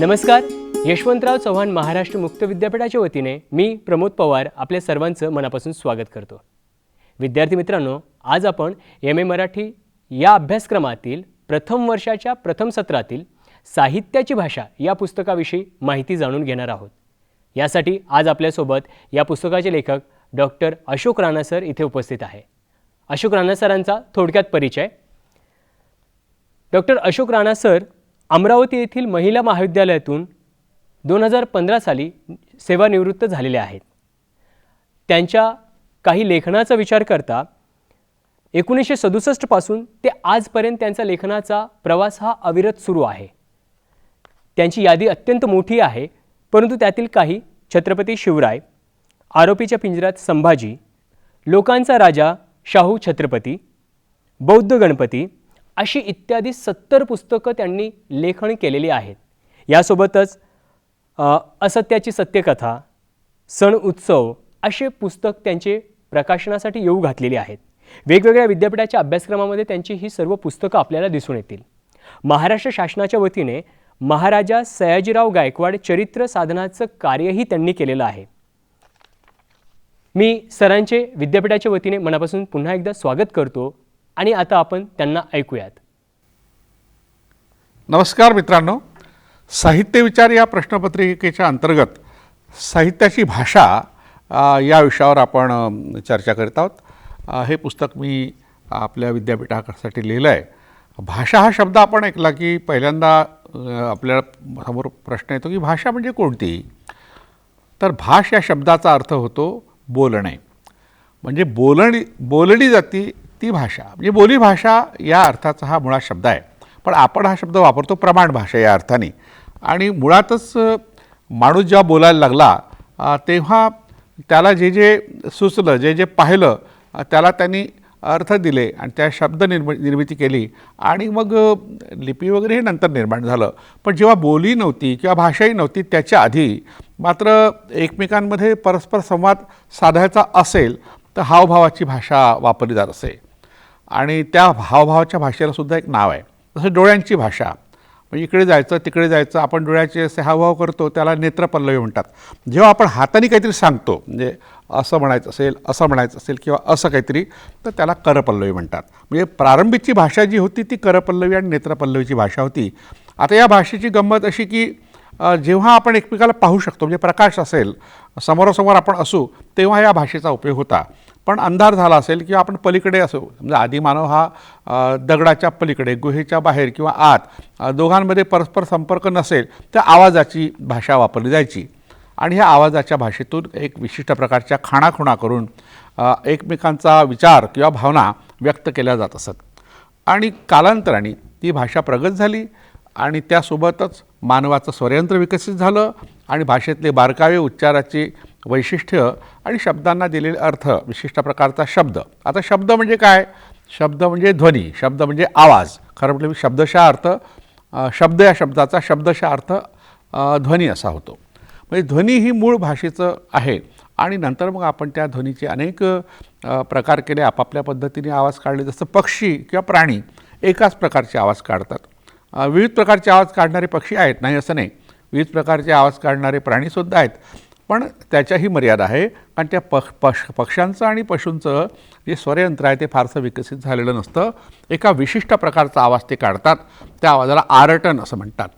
नमस्कार. यशवंतराव चव्हाण महाराष्ट्र मुक्त विद्यापीठाच्या वतीने मी प्रमोद पवार आपल्या सर्वांचं मनापासून स्वागत करतो. विद्यार्थी मित्रांनो, आज आपण MA मराठी या अभ्यासक्रमातील प्रथम वर्षाच्या प्रथम सत्रातील साहित्याची भाषा या पुस्तकाविषयी माहिती जाणून घेणार आहोत. यासाठी आज आपल्यासोबत या पुस्तकाचे लेखक डॉक्टर अशोक राणा सर इथे उपस्थित आहे. अशोक राणा सरांचा थोडक्यात परिचय. डॉक्टर अशोक राणा सर अमरावती येथील महिला महाविद्यालयातून 2015 साली सेवानिवृत्त झालेले आहेत. त्यांच्या काही लेखनाचा विचार करता 1967 पासून ते आजपर्यंत त्यांचा लेखनाचा प्रवास हा अविरत सुरू आहे. त्यांची यादी अत्यंत मोठी आहे, परंतु त्यातील काही छत्रपती शिवराय, आरोपीच्या पिंजऱ्यात संभाजी, लोकांचा राजा शाहू छत्रपती, बौद्ध गणपती अशी इत्यादी 70 पुस्तकं त्यांनी लेखन केलेली आहेत. यासोबतच असत्याची सत्यकथा, सण उत्सव असे पुस्तक त्यांचे प्रकाशनासाठी येऊ घातलेली आहेत. वेगवेगळ्या विद्यापीठाच्या अभ्यासक्रमामध्ये त्यांची ही सर्व पुस्तकं आपल्याला दिसून येतील. महाराष्ट्र शासनाच्या वतीने महाराजा सयाजीराव गायकवाड चरित्र साधनाचं कार्यही त्यांनी केलेलं आहे. मी सरांचे विद्यापीठाच्या वतीने मनापासून पुन्हा एकदा स्वागत करतो आणि आता आपण त्यांना ऐकूयात. नमस्कार मित्रांनो, साहित्य विचार या प्रश्नपत्रिकेच्या अंतर्गत साहित्याची भाषा या विषयावर आपण चर्चा करत आहोत. हे पुस्तक मी आपल्या विद्यापीठासाठी लिहिलं आहे. भाषा हा शब्द आपण ऐकला की पहिल्यांदा आपल्या समोर प्रश्न येतो की भाषा म्हणजे कोणती. तर भाष या शब्दाचा अर्थ होतो बोलणे, म्हणजे बोलली जाती ती भाषा, म्हणजे बोली भाषा या अर्थाचा हा मुळात शब्द आहे. पण आपण हा शब्द वापरतो प्रमाण भाषा या अर्थाने. आणि मुळातच माणूस जेव्हा बोलायला लागला तेव्हा त्याला जे जे सुचलं, जे जे पाहिलं त्याला त्यांनी अर्थ दिले आणि त्या शब्द निर्मिती केली आणि मग लिपी वगैरे हे नंतर निर्माण झालं. पण जेव्हा बोली नव्हती किंवा भाषाही नव्हती त्याच्या आधी मात्र एकमेकांमध्ये परस्पर संवाद साधायचा असेल तर हावभावाची भाषा वापरली जात असे. आणि त्या हावभावाच्या भाषेला सुद्धा एक नाव आहे. जसं डोळ्यांची भाषा, म्हणजे इकडे जायचं तिकडे जायचं, आपण डोळ्याचे असे हावभाव करतो त्याला नेत्रपल्लवी म्हणतात. जेव्हा आपण हाताने काहीतरी सांगतो, म्हणजे असं म्हणायचं असेल, असं म्हणायचं असेल किंवा असं काहीतरी, तर त्याला करपल्लवी म्हणतात. म्हणजे प्रारंभीची भाषा जी होती ती करपल्लवी आणि नेत्रपल्लवीची भाषा होती. आता या भाषेची गंमत अशी की जेव्हा आपण एकमेकाला पाहू शकतो, म्हणजे प्रकाश असेल, समोरासमोर आपण असू, तेव्हा या भाषेचा उपयोग होता. पण अंधार झाला असेल किंवा आपण पलीकडे असू, म्हणजे आदिमानव हा दगडाच्या पलीकडे, गुहेच्या बाहेर किंवा आत दोघांमध्ये परस्पर संपर्क नसेल तर आवाजाची भाषा वापरली जायची. आणि ह्या आवाजाच्या भाषेतून एक विशिष्ट प्रकारच्या खाणाखुणा करून एकमेकांचा विचार किंवा भावना व्यक्त केल्या जात असत. आणि कालांतराने ती भाषा प्रगत झाली आणि त्यासोबतच मानवाचं स्वरयंत्र विकसित झालं आणि भाषेतले बारकावे, उच्चाराची वैशिष्ट्य आणि शब्दांना दिलेले अर्थ, विशिष्ट प्रकारचा शब्द. आता शब्द म्हणजे काय? शब्द म्हणजे ध्वनी, शब्द म्हणजे आवाज. खरं म्हणजे शब्दशः अर्थ, शब्द या शब्दाचा शब्दशः अर्थ ध्वनी असा होतो. म्हणजे ध्वनी ही मूळ भाषेचं आहे. आणि नंतर मग आपण त्या ध्वनीचे अनेक प्रकार केले, आपापल्या पद्धतीने आवाज काढले. जसं पक्षी किंवा प्राणी एकाच प्रकारचे आवाज काढतात. विविध प्रकारचे आवाज काढणारे पक्षी आहेत, नाही असं नाही, विविध प्रकारचे आवाज काढणारे प्राणीसुद्धा आहेत. पण त्याच्याही मर्यादा आहे, कारण त्या पक्ष्यांचं आणि पशूंचं जे स्वरयंत्र आहे ते फारसं विकसित झालेलं नसतं. एका विशिष्ट प्रकारचा आवाज ते काढतात, त्या आवाजाला आरटन असं म्हणतात.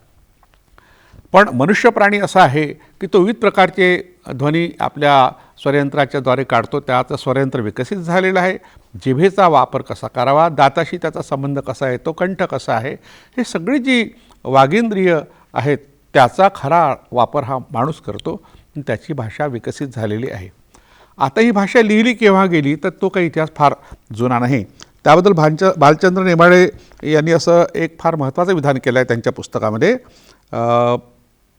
पण मनुष्य प्राणी असा आहे की तो विविध प्रकारचे ध्वनी आपल्या स्वरयंत्राच्याद्वारे काढतो. त्याचं स्वरयंत्र विकसित झालेलं आहे. जिभेचा वापर कसा करावा, दाताशी त्याचा संबंध कसा आहे, तो कंठ कसा आहे, हे सगळी जी वागेंद्रिय आहेत त्याचा खरा वापर हा माणूस करतो. त्याची भाषा विकसित झालेली आहे. आता ही भाषा लिहिली केव्हा गेली तर तो काही इतिहास फार जुना नाही. त्याबद्दल भालचंद्र नेमाडे यांनी असं एक फार महत्त्वाचं विधान केलं आहे त्यांच्या पुस्तकामध्ये,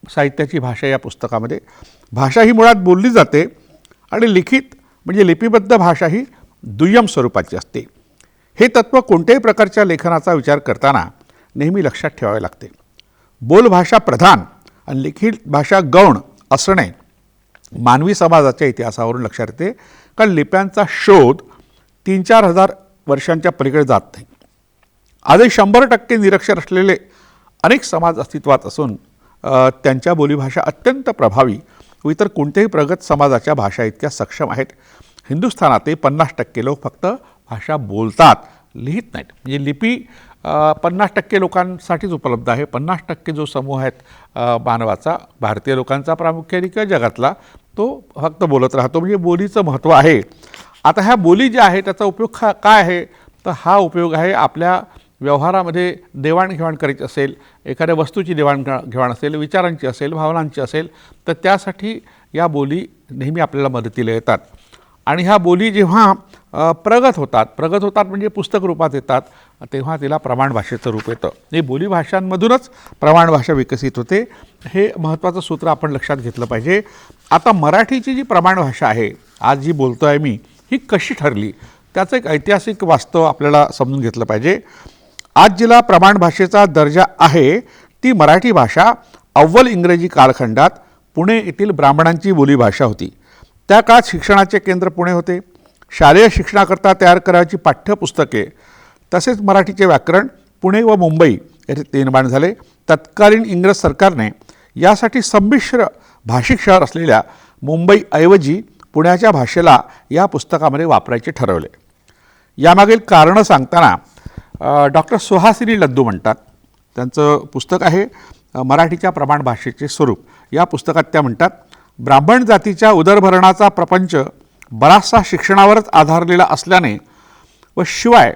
साहित्याची भाषा या पुस्तकामध्ये. भाषा ही मुळात बोलली जाते आणि लिखित म्हणजे लिपिबद्ध भाषा ही दुय्यम स्वरूपाची असते. हे तत्त्व कोणत्याही प्रकारच्या लेखनाचा विचार करताना नेहमी लक्षात ठेवावे लागते. बोलभाषा प्रधान आणि लिखित भाषा गौण असणे मानवी समाजाच्या इतिहासावरून लक्षात येते. कारण लिप्यांचा शोध 3-4 हजार वर्षांच्या पलीकडे जात नाही. आजही 100% निरक्षर असलेले अनेक समाज अस्तित्वात असून त्यांच्या बोलीभाषा अत्यंत प्रभावी व इतर कोणत्याही प्रगत समाजाच्या भाषा इतक्या सक्षम आहेत. हिंदुस्थानात 50% लोक फक्त भाषा बोलतात, लिहित नाहीत. म्हणजे लिपी 50% लोकांसाठीच उपलब्ध आहे. 50% जो समूह आहेत मानवाचा, भारतीय लोकांचा प्रामुख्याने किंवा जगातला, तो फक्त बोलत राहतो. म्हणजे बोलीचं महत्त्व आहे. आता ह्या बोली ज्या आहे त्याचा उपयोग काय आहे, तर हा उपयोग आहे आपल्या व्यवहारामध्ये देवाणघेवाण करायची असेल, एखाद्या वस्तूची देवाणघेवाण असेल, विचारांची असेल, भावनांची असेल, तर त्यासाठी या बोली नेहमी आपल्याला मदतीला येतात. आणि ह्या बोली जेव्हा प्रगत होतात म्हणजे पुस्तक रूपात येतात, तेव्हा तिला प्रमाण भाषेचं रूप येतं. हे बोली भाषांमधूनच प्रमाण भाषा विकसित होते. हे महत्त्वाचं सूत्र आपण लक्षात घेतलं पाहिजे. आता मराठीची जी प्रमाण भाषा आहे, आज जी बोलतो आहे मी, ही कशी ठरली, त्याचं एक ऐतिहासिक वास्तव आपल्याला समजून घेतलं पाहिजे. आज जिला प्रमाण भाषेचा दर्जा आहे ती मराठी भाषा अव्वल इंग्रजी कालखंडात पुणे येथील ब्राह्मणांची बोलीभाषा होती. त्या काळात शिक्षणाचे केंद्र पुणे होते. शालेय शिक्षणाकरता तयार करायची पाठ्यपुस्तके तसेच मराठीचे व्याकरण पुणे व मुंबई येथे निर्माण झाले. तत्कालीन इंग्रज सरकारने यासाठी संमिश्र भाषिक शहर असलेल्या मुंबईऐवजी पुण्याच्या भाषेला या पुस्तकामध्ये वापरायचे ठरवले. यामागील कारणं सांगताना डॉक्टर सुहासिनी लद्दू म्हणतात. त्यांचं पुस्तक आहे मराठीच्या प्रमाण भाषेचे स्वरूप. या पुस्तकात त्या म्हणतात, ब्राह्मण जातीच्या उदरभरणाचा प्रपंच बराचसा शिक्षणावरच आधारलेला असल्याने व शिवाय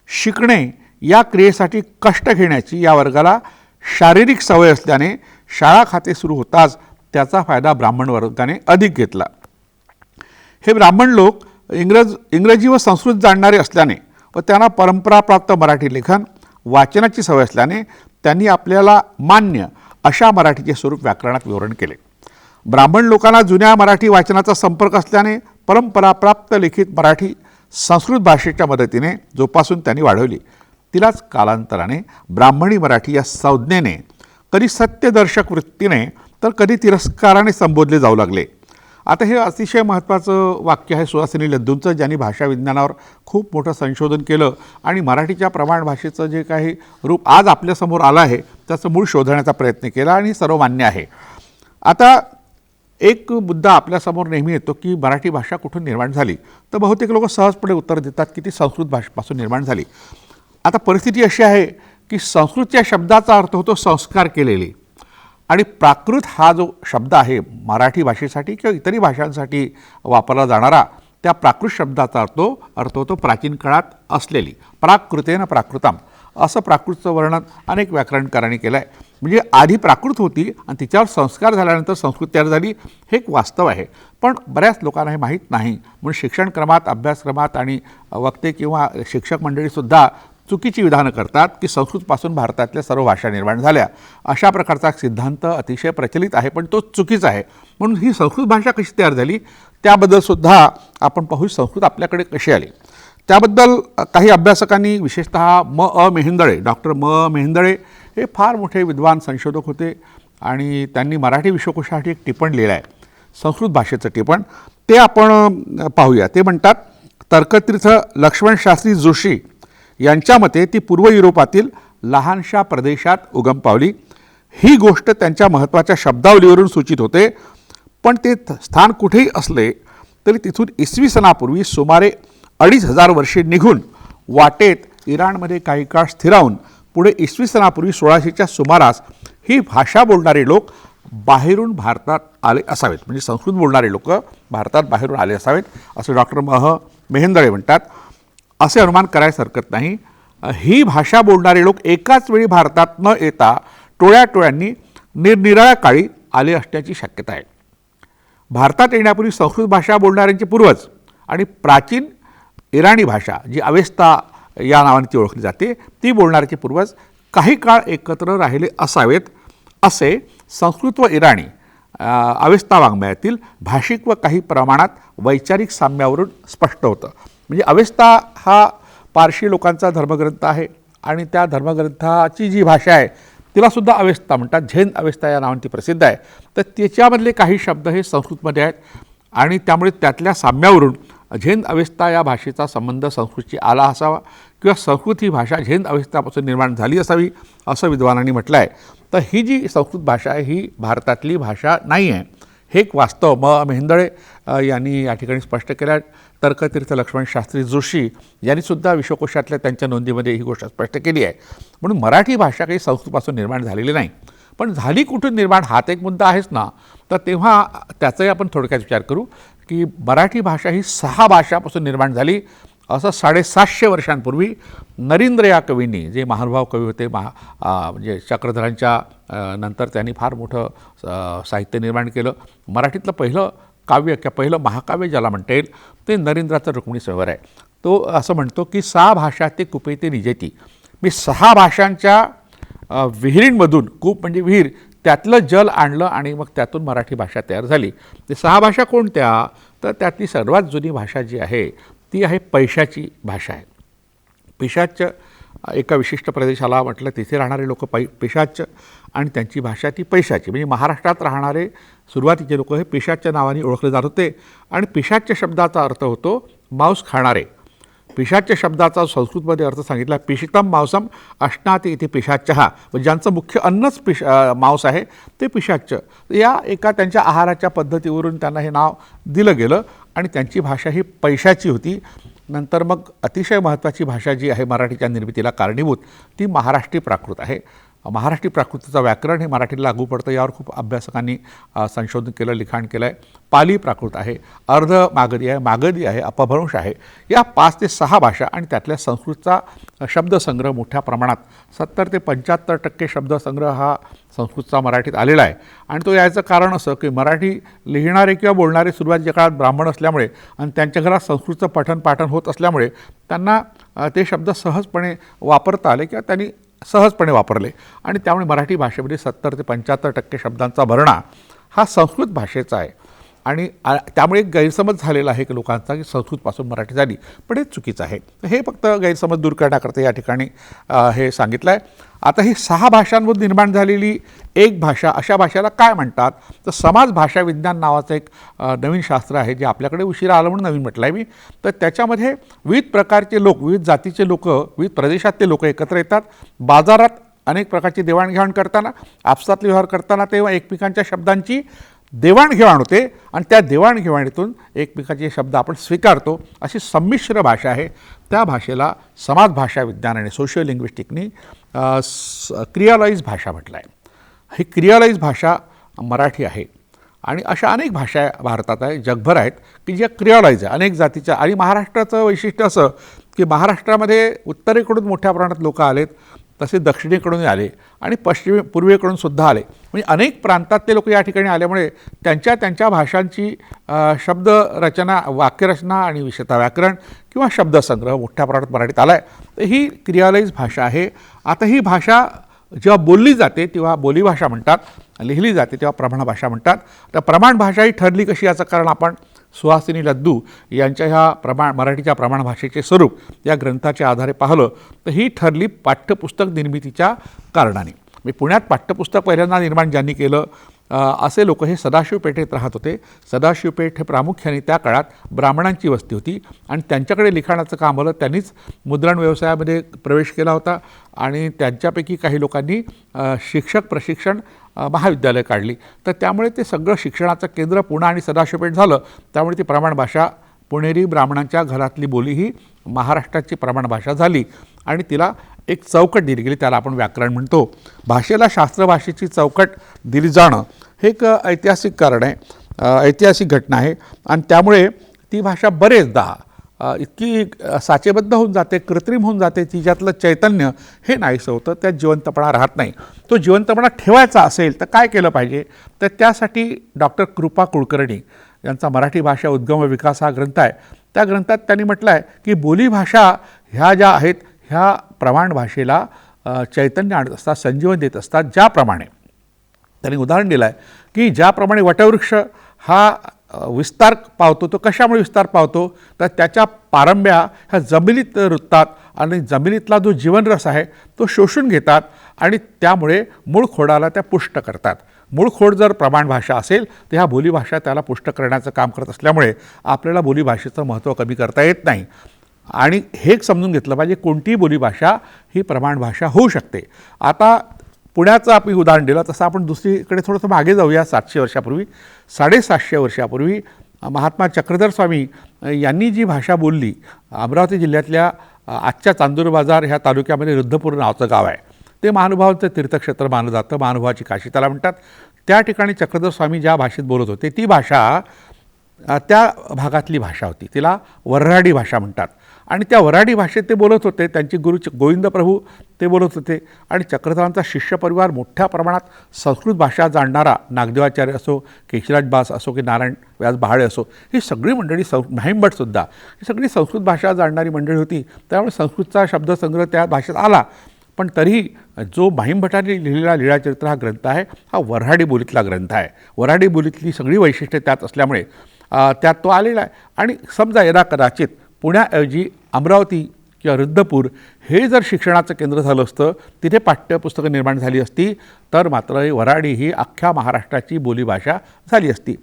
शिकणे या क्रियेसाठी कष्ट घेण्याची या वर्गाला शारीरिक सवय असल्याने शाळा खाते सुरू होताच त्याचा फायदा ब्राह्मण वर्गाने अधिक घेतला. हे ब्राह्मण लोक इंग्रजी व संस्कृत जाणणारे असल्याने व त्यांना परंपराप्राप्त मराठी लेखन वाचनाची सवय असल्याने त्यांनी आपल्याला मान्य अशा मराठीचे स्वरूप व्याकरणात विवरण केले. ब्राह्मण लोकांना जुन्या मराठी वाचनाचा संपर्क असल्याने परंपराप्राप्त लिखित मराठी संस्कृत भाषेच्या मदतीने जोपासून त्यांनी वाढवली. तिलाच कालांतराने ब्राह्मणी मराठी या संज्ञेने कधी सत्यदर्शक वृत्तीने तर कधी तिरस्काराने संबोधले जाऊ लागले. आता हे अतिशय महत्त्वाचं वाक्य आहे सुहासिनी लद्दूंचं, ज्यांनी भाषा विज्ञानावर खूप मोठं संशोधन केलं आणि मराठीच्या प्रमाण भाषेचं जे काही रूप आज आपल्यासमोर आलं आहे त्याचं मूळ शोधण्याचा प्रयत्न केला आणि सर्व मान्य आहे. आता एक मुद्दा आपल्यासमोर नेहमी येतो की मराठी भाषा कुठून निर्माण झाली, तर बहुतेक लोक सहजपणे उत्तर देतात की ती संस्कृत भाषेपासून निर्माण झाली. आता परिस्थिती अशी आहे की संस्कृत या शब्दाचा अर्थ होतो संस्कार केलेले, आणि प्राकृत हा जो शब्द आहे मराठी भाषेसाठी किंवा इतरही भाषांसाठी वापरला जाणारा, त्या प्राकृत शब्दाचा अर्थ होतो प्राचीन काळात असलेली. प्राकृतेन प्राकृतम असं प्राकृतचं वर्णन अनेक व्याकरणकारांनी केलं आहे. म्हणजे आधी प्राकृत होती आणि तिच्यावर संस्कार झाल्यानंतर संस्कृत तयार झाली, हे एक वास्तव आहे. पण बऱ्याच लोकांना हे माहीत नाही. म्हणून शिक्षणक्रमात, अभ्यासक्रमात आणि वक्ते किंवा शिक्षक मंडळीसुद्धा चुकीची विधानं करतात की संस्कृतपासून भारतातल्या सर्व भाषा निर्माण झाल्या. अशा प्रकारचा सिद्धांत अतिशय प्रचलित आहे, पण तो चुकीचा आहे. म्हणून ही संस्कृत भाषा कशी तयार झाली त्याबद्दलसुद्धा आपण पाहू, संस्कृत आपल्याकडे कशी आली त्याबद्दल. काही अभ्यासकांनी विशेषतः मेहेंदळे, डॉक्टर मेहेंदळे हे फार मोठे विद्वान संशोधक होते आणि त्यांनी मराठी विश्वकोशासाठी एक टिपण लिहिलं आहे, संस्कृत भाषेचं टिपण. ते आपण पाहूया. ते म्हणतात, तर्कतीर्थ लक्ष्मणशास्त्री जोशी यांच्या मते ती पूर्व युरोपातील लहानशा प्रदेशात उगम पावली. ही गोष्ट त्यांच्या महत्त्वाच्या शब्दावलीवरून सूचित होते. पण ते स्थान कुठेही असले तरी तिथून इसवी सनापूर्वी सुमारे 2500 वर्षे निघून वाटेत इराणमध्ये काही काळ स्थिरावून पुढे इसवी सनापूर्वी 1600च्या सुमारास ही भाषा बोलणारे लोक बाहेरून भारतात आले असावेत. म्हणजे संस्कृत बोलणारे लोक भारतात बाहेरून आले असावेत असं डॉक्टर मेहेंदळे म्हणतात. असे अनुमान करायला हरकत नाही. ही भाषा बोलणारे लोक एकाच वेळी भारतात न येता टोळ्या टोळ्यांनी निरनिराळ्या काळी आले असण्याची शक्यता आहे. भारतात येण्यापूर्वी संस्कृत भाषा बोलणाऱ्यांचे पूर्वज आणि प्राचीन इराणी भाषा जी अवेस्ता या नावाने ती ओळखली जाते, ती बोलणाऱ्याचे पूर्वज काही काळ एकत्र राहिले असावेत असे संस्कृत व इराणी अवेस्ता वाङ्मयातील भाषिक व काही प्रमाणात वैचारिक साम्यावरून स्पष्ट होतं. म्हणजे अवेस्ता हा पारशी लोकांचा धर्मग्रंथ आहे आणि त्या धर्मग्रंथाची जी भाषा आहे तिलासुद्धा अवेस्ता म्हणतात. झेन अवेस्ता या नावाने ती प्रसिद्ध आहे. तर त्याच्यामधले काही शब्द हे संस्कृतमध्ये आहेत आणि त्यामुळे त्यातल्या साम्यावरून झेन अवेस्ता या भाषेचा संबंध संस्कृतशी आला असावा किंवा संस्कृत ही भाषा झेन अवेस्तापासून निर्माण झाली असावी असं विद्वानांनी म्हटलं आहे. तर ही जी संस्कृत भाषा आहे ही भारतातली भाषा नाही आहे, हे एक वास्तव मेहेंदळे यांनी या ठिकाणी स्पष्ट केलं. तर्कतीर्थ लक्ष्मण शास्त्री जोशी यांनीसुद्धा विश्वकोशातल्या त्यांच्या नोंदीमध्ये ही गोष्ट स्पष्ट केली आहे. म्हणून मराठी भाषा काही संस्कृतपासून निर्माण झालेली नाही. पण झाली कुठून निर्माण, हाच एक मुद्दा आहेच ना. तर तेव्हा त्याचाही आपण थोडक्यात विचार करू की मराठी भाषा ही 6 भाषापासून निर्माण झाली. असं 750 वर्षांपूर्वी नरेंद्र या कवींनी, जे महानुभाव कवी होते, म्हणजे चक्रधरांच्या नंतर त्यांनी फार मोठं साहित्य निर्माण केलं. मराठीतलं पहिलं काव्य किंवा पहिलं महाकाव्य ज्याला म्हणता येईल ते नरेंद्राचं रुक्मिणी स्वयंवर आहे. तो असं म्हणतो की 6 भाषा ते कुपेते निजेती. मी 6 भाषांच्या विहिरींमधून, कूप म्हणजे विहीर, त्यातलं जल आणलं आणि मग त्यातून मराठी भाषा तयार झाली. ते 6 भाषा कोणत्या? तर त्यातली सर्वात जुनी भाषा जी आहे ती आहे पैशाची भाषा आहे. पिशाच्य एका विशिष्ट प्रदेशाला म्हटलं, तिथे राहणारे लोक पिशाच्य आणि त्यांची भाषा ती पैशाची. म्हणजे महाराष्ट्रात राहणारे सुरुवातीचे लोक हे पिशाच्य नावाने ओळखले जात होते. आणि पिशाच्य शब्दाचा अर्थ होतो मांस खाणारे. पिशाच्य शब्दाचा संस्कृतमध्ये अर्थ सांगितला, पिशितम मांसम अश्नाती इथे पिशाच्य, ज्यांचं मुख्य अन्नच मांस आहे ते पिशाच्य. या एका त्यांच्या आहाराच्या पद्धतीवरून त्यांना हे नाव दिलं गेलं आणि त्यांची भाषा ही पैशाची होती. नंतर मग अतिशय महत्त्वाची भाषा जी आहे मराठीच्या निर्मितीला कारणीभूत ती महाराष्ट्री प्राकृत आहे. महाराष्ट्री प्राकृतचं व्याकरण हे मराठीला लागू पडतं, यावर खूप अभ्यासकांनी संशोधन केलं, लिखाण केलं आहे. पाली प्राकृत आहे, अर्ध मागधी आहे, मागधी आहे, अपभ्रंश आहे. या 5 ते 6 भाषा आणि त्यातल्या संस्कृतचा शब्दसंग्रह मोठ्या प्रमाणात 70 ते 75% शब्दसंग्रह हा संस्कृतचा मराठीत आलेला आहे. आणि तो याचं कारण असं की मराठी लिहिणारे किंवा बोलणारे सुरुवातीच्या काळात ब्राह्मण असल्यामुळे आणि त्यांच्या घरात संस्कृतचं पठण पाठन होत असल्यामुळे त्यांना ते शब्द सहजपणे वापरता आले किंवा त्यांनी सहजपणे वापरले. आणि त्यामुळे मराठी भाषेमध्ये 70 ते 75% शब्दांचा भरणा हा संस्कृत भाषेचा आहे. आणि त्यामुळे एक गैरसमज झालेला आहे की लोकांचा की संस्कृतपासून मराठी झाली, पण हे चुकीचं आहे. हे फक्त गैरसमज दूर करण्याकरता या ठिकाणी हे सांगितलं आहे. आता ही 6 भाषांमधून निर्माण झालेली एक भाषा, अशा भाषेला काय म्हणतात? तर समाज भाषा विज्ञान नावाचं एक नवीन शास्त्र आहे, जे आपल्याकडे उशिरा आलं म्हणून नवीन म्हटलं आहे मी. तर त्याच्यामध्ये विविध प्रकारचे लोक, विविध जातीचे लोक, विविध प्रदेशातले लोक एकत्र येतात. बाजारात अनेक प्रकारची देवाणघेवाण करताना, आपसातले व्यवहार करताना तेव्हा एकमेकांच्या शब्दांची देवाणघेवाण होते आणि त्या देवाणघेवाणीतून एकमेकाचे शब्द आपण स्वीकारतो. अशी संमिश्र भाषा आहे. त्या भाषेला समाज भाषा विज्ञान आणि सोशिओ लिंग्विस्टिकनी क्रियालाईज भाषा म्हटलं आहे. ही क्रियालाईज भाषा मराठी आहे. आणि अशा अनेक भाषा भारतात आहे, जगभर आहेत की ज्या क्रियालाईज आहे अनेक जातीच्या. आणि महाराष्ट्राचं वैशिष्ट्य असं की महाराष्ट्रामध्ये उत्तरेकडून मोठ्या प्रमाणात लोक आलेत, तसे दक्षिणेकडून आले आणि पूर्वेकडून सुद्धा आले. म्हणजे अनेक प्रांतातले लोक या ठिकाणी आल्यामुळे त्यांच्या त्यांच्या भाषांची शब्दरचना, वाक्यरचना आणि विशेषतः व्याकरण किंवा शब्दसंग्रह मोठ्या प्रमाणात मराठीत आला आहे. तर ही क्रियालाईज भाषा आहे. आता ही भाषा जेव्हा बोलली जाते तेव्हा बोलीभाषा म्हणतात, लिहिली जाते तेव्हा प्रमाण भाषा म्हणतात. तर प्रमाण भाषा ही ठरली कशी याचं कारण आपण सुहासिनी लद्दू यांच्या ह्या मराठीच्या प्रमाण भाषेचे स्वरूप या ग्रंथाच्या आधारे पाहिलं तर ही ठरली पाठ्यपुस्तक निर्मितीच्या कारणाने. मी पुण्यात पाठ्यपुस्तक पहिल्यांदा निर्माण ज्यांनी केलं असे लोक हे सदाशिव पेठेत राहत होते. सदाशिव पेठ हे प्रामुख्याने त्या काळात ब्राह्मणांची वस्ती होती आणि त्यांच्याकडे लिखाणाचं काम आलं. त्यांनीच मुद्रण व्यवसायामध्ये प्रवेश केला होता आणि त्यांच्यापैकी काही लोकांनी शिक्षक प्रशिक्षण महाविद्यालय काढली. तर त्यामुळे ते सगळं शिक्षणाचं केंद्र पुणे आणि सदाशिव पेठ झालं. त्यामुळे ती प्रमाण भाषा पुणेरी ब्राह्मणांच्या घरातली बोली ही महाराष्ट्राची प्रमाण भाषा झाली आणि तिला एक चौकट दिली गेली, त्याला आपण व्याकरण म्हणतो. भाषेला शास्त्रभाषेची चौकट दिली जाणं हे एक ऐतिहासिक कारण आहे, ऐतिहासिक घटना आहे. आणि त्यामुळे ती भाषा बरेचदा इतकी साचेबद्ध होऊन जाते, कृत्रिम होऊन जाते, तिच्यातलं चैतन्य हे नाहीसं होतं, त्यात जिवंतपणा राहत नाही. तो जिवंतपणा ठेवायचा असेल तर काय केलं पाहिजे? तर त्यासाठी डॉक्टर कृपा कुलकर्णी यांचा मराठी भाषा उद्गम व विकास हा ग्रंथ आहे. त्या ग्रंथात त्यांनी म्हटलं आहे की बोलीभाषा ह्या ज्या आहेत ह्या प्रमाण भाषेला चैतन्य आणत असतात, संजीवन देत असतात. ज्याप्रमाणे त्यांनी उदाहरण दिलं आहे की ज्याप्रमाणे वटवृक्ष हा विस्तार पावतो, तो कशामुळे विस्तार पावतो? तर त्याच्या पारंब्या ह्या जमिनीत रुततात आणि जमिनीतला जो जीवनरस आहे तो शोषून घेतात आणि त्यामुळे मूळ खोडाला त्या पुष्ट करतात. मूळ खोड जर प्रमाण भाषा असेल तर ह्या बोलीभाषा त्याला पुष्ट करण्याचं काम करत असल्यामुळे आपल्याला बोलीभाषेचं महत्त्व कमी करता येत नाही. आणि हे समजून घेतलं पाहिजे कोणतीही बोलीभाषा ही प्रमाण भाषा होऊ शकते. आता पुण्याचं आपण उदाहरण दिलं तसं आपण दुसरीकडे थोडंसं मागे जाऊया. 700 वर्षापूर्वी 750 वर्षापूर्वी महात्मा चक्रधर स्वामी यांनी जी भाषा बोलली, अमरावती जिल्ह्यातल्या आजच्या चांदूर बाजार ह्या तालुक्यामध्ये रुद्धपूर नावाचं गाव आहे, ते महानुभावांचं तीर्थक्षेत्र मानलं जातं, महानुभावाची काशी त्याला म्हणतात. त्या ठिकाणी चक्रधर स्वामी ज्या भाषेत बोलत होते ती भाषा त्या भागातली भाषा होती, तिला वऱ्हाडी भाषा म्हणतात. आणि त्या वऱ्हाडी भाषेत ते बोलत होते. त्यांचे गुरु गोविंद प्रभू ते बोलत होते. आणि चक्रधरांचा शिष्य परिवार मोठ्या प्रमाणात संस्कृत भाषा जाणणारा नागदेवाचार्य असो, केशराज बास असो की नारायण व्यास बहाळे असो, ही सगळी मंडळी म्हाइंभटसुद्धा ही सगळी संस्कृत भाषा जाणणारी मंडळी होती. त्यामुळे संस्कृतचा शब्दसंग्रह त्या भाषेत आला. पण तरीही जो म्हाइंभटांनी लिहिलेला लीळाचरित्र हा ग्रंथ आहे, हा वऱ्हाडी बोलीतला ग्रंथ आहे. वऱ्हाडी बोलीतली सगळी वैशिष्ट्ये त्यात असल्यामुळे त्यात तो आलेला आहे. आणि समजा यदा कदाचित पुण्याऐवजी अमरावती किंवा रुद्धपूर हे जर शिक्षणाचं केंद्र झालं असतं, तिथे पाठ्यपुस्तकं निर्माण झाली असती, तर मात्र वऱ्हाडी ही अख्ख्या महाराष्ट्राची बोलीभाषा झाली असती.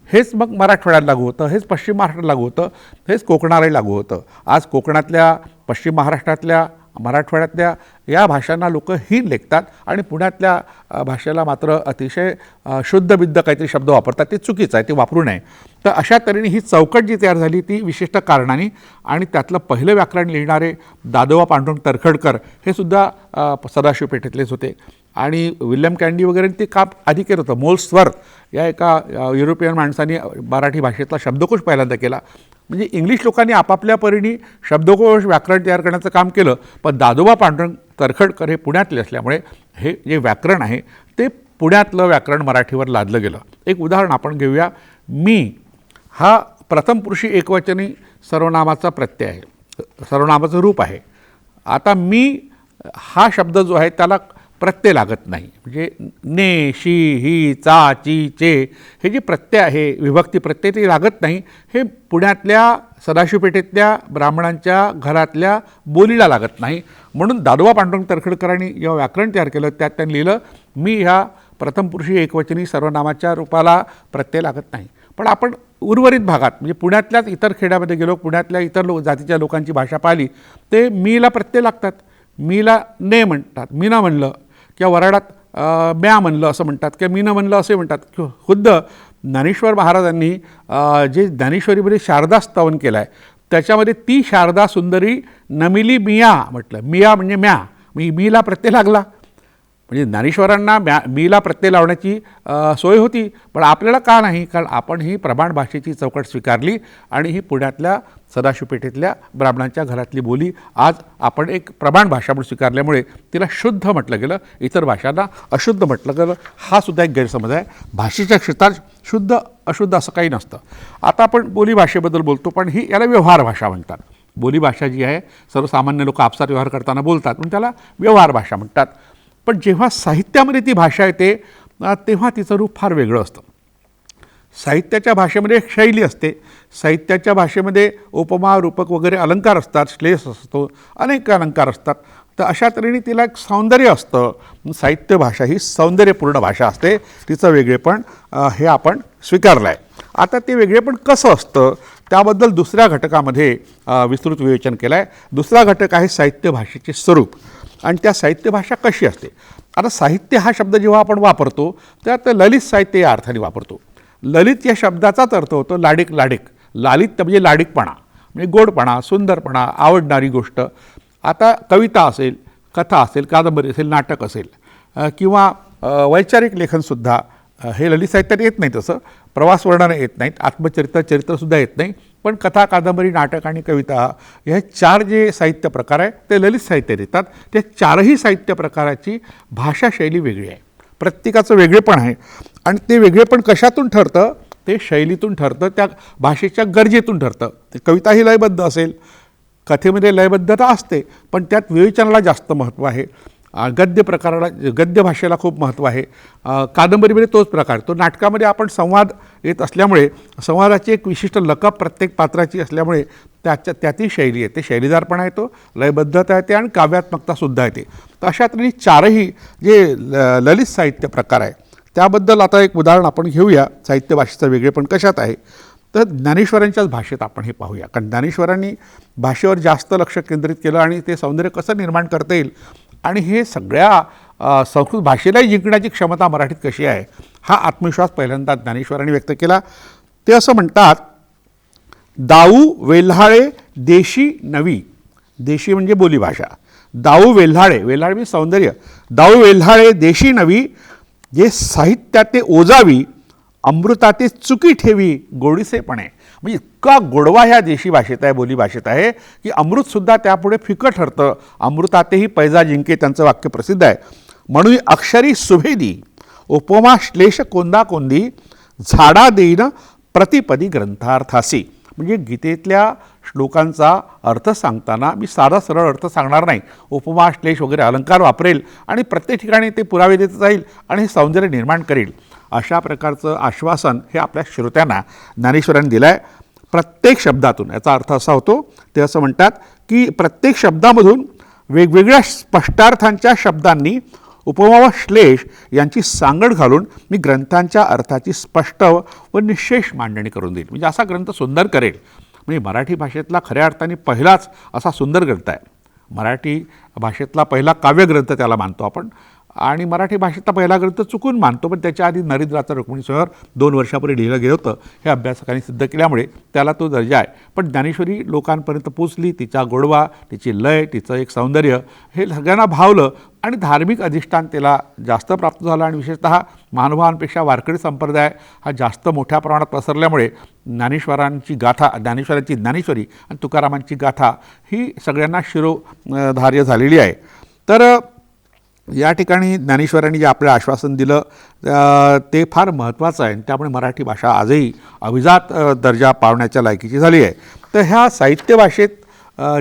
हेच मग मराठवाड्याला लागू होतं, हेच पश्चिम महाराष्ट्राला लागू होतं, हेच कोकणालाही लागू होतं. आज कोकणातल्या, पश्चिम महाराष्ट्रातल्या, मराठवाड्यातल्या या भाषांना लोक हीन लेखतात आणि पुण्यातल्या भाषेला मात्र अतिशय शुद्धबिद्ध काहीतरी शब्द वापरतात. ते चुकीचं आहे, ते वापरू नये. तर अशा तऱ्हेने ही चौकट जी तयार झाली ती विशिष्ट कारणाने. आणि त्यातलं पहिलं व्याकरण लिहिणारे दादोबा पांडुरंग तरखडकर हे सुद्धा सदाशिव पेठेतलेच होते. आणि विल्यम कॅन्डी वगैरे ते काम आधी केलं होतं. मोल्सवर्थ या एका युरोपियन माणसाने मराठी भाषेतला शब्दकोश पहिल्यांदा केला. म्हणजे इंग्लिश लोकांनी आपापल्या परीने शब्दकोश व्याकरण तयार करण्याचं काम केलं. पण दादोबा पांडुरंग तरखडकर हे पुण्यातले असल्यामुळे हे जे व्याकरण आहे ते पुण्यातलं व्याकरण मराठीवर लादलं गेलं. एक उदाहरण आपण घेऊया. मी हा प्रथम पुरुषी एकवचनी सर्वनामाचा प्रत्यय आहे, सर्वनामाचं रूप आहे. आता मी हा शब्द जो आहे त्याला प्रत्यय लागत नाही. म्हणजे ने, शी, ही, चा, ची, चे हे जे प्रत्यय आहे, विभक्ती प्रत्यय, ते लागत नाही. हे पुण्यातल्या सदाशिवपेठेतल्या ब्राह्मणांच्या घरातल्या बोलीला लागत नाही. म्हणून दादोबा पांडुरंग तरखडकरांनी जेव्हा व्याकरण तयार केलं त्यात त्यांनी लिहिलं, मी ह्या प्रथम पुरुषी एकवचनी सर्वनामाच्या रूपाला प्रत्यय लागत नाही. पण आपण उर्वरित भागात म्हणजे पुण्यातल्याच इतर खेड्यामध्ये गेलो, पुण्यातल्या इतर जातीच्या लोकांची भाषा पाहिली, ते मीला प्रत्यय लागतात. मीला ने म्हणतात, मीना म्हणलं, किंवा वराडात म्या म्हणलं असं म्हणतात, किंवा मीनं म्हणलं असे म्हणतात. खुद्द ज्ञानेश्वर महाराजांनी जे ज्ञानेश्वरीमध्ये शारदा स्तवन केलं आहे त्याच्यामध्ये ती शारदा सुंदरी नमिली मिया म्हटलं. मिया म्हणजे म्या, मीला प्रत्यय लागला. म्हणजे ज्ञानेश्वरांना मीला प्रत्यय लावण्याची सोय होती, पण आपल्याला का नाही? कारण आपण ही प्रमाण भाषेची चौकट स्वीकारली आणि ही पुण्यातल्या सदाशिवपेठेतल्या ब्राह्मणांच्या घरातली बोली आज आपण एक प्रमाण भाषा म्हणून स्वीकारल्यामुळे तिला शुद्ध म्हटलं गेलं, इतर भाषांना अशुद्ध म्हटलं गेलं. हा सुद्धा एक गैरसमज आहे. भाषेच्या क्षेत्रात शुद्ध अशुद्ध असं काही नसतं. आता आपण बोलीभाषेबद्दल बोलतो, पण ही याला व्यवहार भाषा म्हणतात. बोलीभाषा जी आहे सर्वसामान्य लोक आपसात व्यवहार करताना बोलतात म्हणून त्याला व्यवहार भाषा म्हणतात. पण जेव्हा साहित्यामध्ये ती भाषा येते तेव्हा तिचं रूप फार वेगळं असतं. साहित्याच्या भाषेमध्ये एक शैली असते. साहित्याच्या भाषेमध्ये उपमा, रूपक वगैरे अलंकार असतात, श्लेष असतो, अनेक अलंकार असतात. तर अशा तऱ्हेने तिला एक सौंदर्य असतं. साहित्य भाषा ही सौंदर्यपूर्ण भाषा असते. तिचं वेगळेपण हे आपण स्वीकारलं आहे. आता ते वेगळेपण कसं असतं त्याबद्दल दुसऱ्या घटकामध्ये विस्तृत विवेचन केलं आहे. दुसरा घटक आहे साहित्य भाषेचे स्वरूप आणि त्या साहित्य भाषा कशी असते. आता साहित्य हा शब्द जेव्हा आपण वापरतो त्यात ललित साहित्य या अर्थाने वापरतो. ललित या शब्दाचाच अर्थ होतो लाडिक. लालित्य म्हणजे लाडिकपणा, म्हणजे गोडपणा, सुंदरपणा, आवडणारी गोष्ट. आता कविता असेल, कथा असेल, कादंबरी असेल, नाटक असेल किंवा वैचारिक लेखनसुद्धा हे ललित साहित्यात येत नाही. तसं प्रवास वर्णनं येत नाहीत, चरित्रसुद्धा येत नाही. पण कथा, कादंबरी, नाटक आणि कविता हे चार जे साहित्य प्रकार आहे ते ललित साहित्यात येतात. त्या चारही साहित्य प्रकाराची भाषाशैली वेगळी आहे, प्रत्येकाचं वेगळेपण आहे. आणि ते वेगळेपण कशातून ठरतं? ते शैलीतून ठरतं, त्या भाषेच्या गरजेतून ठरतं. ते कविताही लयबद्ध असेल, कथेमध्ये लयबद्धता असते, पण त्यात विवेचनाला जास्त महत्त्व आहे. गद्य प्रकाराला, गद्य भाषेला खूप महत्त्व आहे. कादंबरीमध्ये तोच प्रकार. तो नाटकामध्ये आपण संवाद येत असल्यामुळे संवादाची एक विशिष्ट लकब प्रत्येक पात्राची असल्यामुळे त्यातही शैली येते, शैलीदारपणा येतो, लयबद्धता येते आणि काव्यात्मकतासुद्धा येते. तर अशा तऱ्हेने चारही जे ललित साहित्य प्रकार आहे त्याबद्दल आता एक उदाहरण आपण घेऊया. साहित्य भाषेचं वेगळेपण कशात आहे तर ज्ञानेश्वरांच्याच भाषेत आपण हे पाहूया. कारण ज्ञानेश्वरांनी भाषेवर जास्त लक्ष केंद्रित केलं आणि ते सौंदर्य कसं निर्माण करता येईल आणि हे सगळ्या संस्कृत भाषेलाही जिंकण्याची क्षमता मराठीत कशी आहे, हा आत्मविश्वास पहिल्यांदा ज्ञानेश्वरांनी व्यक्त केला. ते असं म्हणतात, दाऊ वेल्हाळे देशी नवी, देशी म्हणजे बोलीभाषा, दाऊ वेल्हाळे, वेल्हाळे म्हणजे सौंदर्य, दाऊ वेल्हाळे देशी नवी, जे साहित्याते ओजावी, अमृताते चुकी ठेवी गोडीसेपणे. म्हणजे इतका गोडवा ह्या देशी भाषेत आहे, बोलीभाषेत आहे, की अमृतसुद्धा त्यापुढे फिकं ठरतं. अमृतातेही पैजा जिंके, त्यांचं वाक्य प्रसिद्ध आहे. म्हणून अक्षरी सुभेदी, उपमा श्लेष कोंदा कोंदी, झाडा देईन प्रतिपदी ग्रंथार्थासी. म्हणजे गीतेतल्या श्लोकांचा अर्थ सांगताना मी साधा सरळ अर्थ सांगणार नाही, उपमा श्लेष वगैरे अलंकार वापरेल आणि प्रत्येक ठिकाणी ते पुरावे देत जाईल आणि हे सौंदर्य निर्माण करेल. अशा प्रकारचं आश्वासन हे आपल्या श्रोत्यांना ज्ञानेश्वरांनी दिलं आहे. प्रत्येक शब्दातून याचा अर्थ असा होतो, ते असं म्हणतात की प्रत्येक शब्दामधून वेगवेगळ्या स्पष्टार्थांच्या शब्दांनी उपमा व श्लेष यांची सांगड घालून मी ग्रंथांच्या अर्थाची स्पष्ट व निशेष मांडणी करून देईल. म्हणजे असा ग्रंथ सुंदर करेल. म्हणजे मराठी भाषेतला खऱ्या अर्थाने पहिलाच असा सुंदर ग्रंथ आहे. मराठी भाषेतला पहिला काव्यग्रंथ त्याला मानतो आपण, आणि मराठी भाषेतला पहिला ग्रंथ चुकून मानतो, पण त्याच्या आधी नरेंद्राचं रुक्मिणी स्वयंवर 2 वर्षापूर्वी लिहिलं गेलं होतं. हे अभ्यासकांनी सिद्ध केल्यामुळे त्याला तो दर्जा आहे. पण ज्ञानेश्वरी लोकांपर्यंत पोचली, तिचा गोडवा, तिची लय, तिचं एक सौंदर्य हे सगळ्यांना भावलं आणि धार्मिक अधिष्ठान त्याला जास्त प्राप्त झालं. आणि विशेषतः महानुभावांपेक्षा वारकरी संप्रदाय हा जास्त मोठ्या प्रमाणात पसरल्यामुळे ज्ञानेश्वरांची गाथा, ज्ञानेश्वरांची ज्ञानेश्वरी आणि तुकारामांची गाथा ही सगळ्यांना शिरोधार्य झालेली आहे. तर या ठिकाणी ज्ञानेश्वरांनी जे आपलं आश्वासन दिलं ते फार महत्त्वाचं आहे. त्यामुळे मराठी भाषा आजही अभिजात दर्जा पावण्याच्या लायकीची झाली आहे. तर ह्या साहित्य भाषेत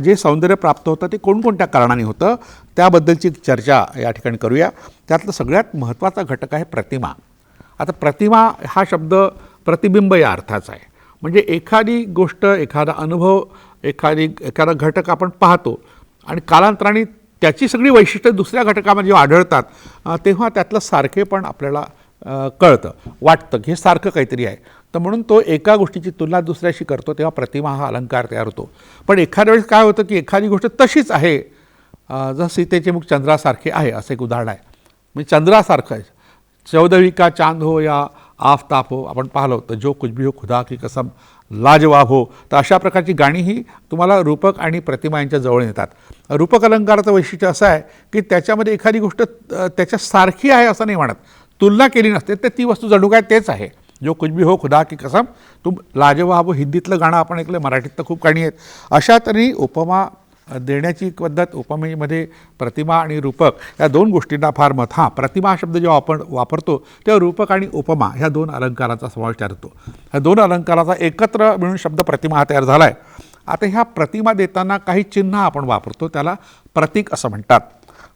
जे सौंदर्य प्राप्त होतं ते कोणकोणत्या कारणाने होतं, त्याबद्दलची चर्चा या ठिकाणी करूया. त्यातलं सगळ्यात महत्त्वाचा घटक आहे प्रतिमा. आता प्रतिमा हा शब्द प्रतिबिंब या अर्थाचा आहे. म्हणजे एखादी गोष्ट, एखादा अनुभव, एखादा घटक आपण पाहतो आणि कालांतराने त्याची सगळी वैशिष्ट्ये दुसऱ्या घटकामध्ये जेव्हा आढळतात तेव्हा त्यातलं सारखेपण आपल्याला कळतं, वाटतं की हे सारखं काहीतरी आहे. तर म्हणून तो एका गोष्टीची तुलना दुसऱ्याशी करतो, तेव्हा प्रतिमा हा अलंकार तयार होतो. पण एखाद्या वेळेस काय होतं की एखादी गोष्ट तशीच आहे, जसं सीतेचे मुख चंद्रासारखे आहे असं एक उदाहरण आहे. म्हणजे चंद्रासारखं आहे, चौदवी का चांद हो या आफताब हो, आपण पाहिलं होतं, जो कुछ भी हो खुदा की कसम लाजवाब हो. तर अशा प्रकारची गाणी ही तुम्हाला रूपक आणि प्रतिमा यांच्या जवळ येतात. रूपक अलंकाराचं वैशिष्ट्य असं आहे की त्याच्यामध्ये एखादी गोष्ट त्याच्यासारखी आहे असं नाही म्हणत, तुलना केली नसते, तर ती वस्तू जणू काय तेच आहे. जो कुछ भी हो खुदा की कसम तुम लाजवाब हो, हिंदीतलं गाणं आपण ऐकलं, मराठीत तर खूप गाणी आहेत. अशा तऱ्हेने उपमा देण्याची पद्धत, उपमेमध्ये प्रतिमा आणि रूपक या 2 गोष्टींना फार प्रतिमा हा शब्द जेव्हा आपण वापरतो तेव्हा रूपक आणि उपमा ह्या 2 अलंकाराचा समावेश तयार होतो. ह्या 2 अलंकाराचा एकत्र मिळून शब्द प्रतिमा हा तयार झाला आहे. आता ह्या प्रतिमा देताना काही चिन्ह आपण वापरतो, त्याला प्रतीक असं म्हणतात.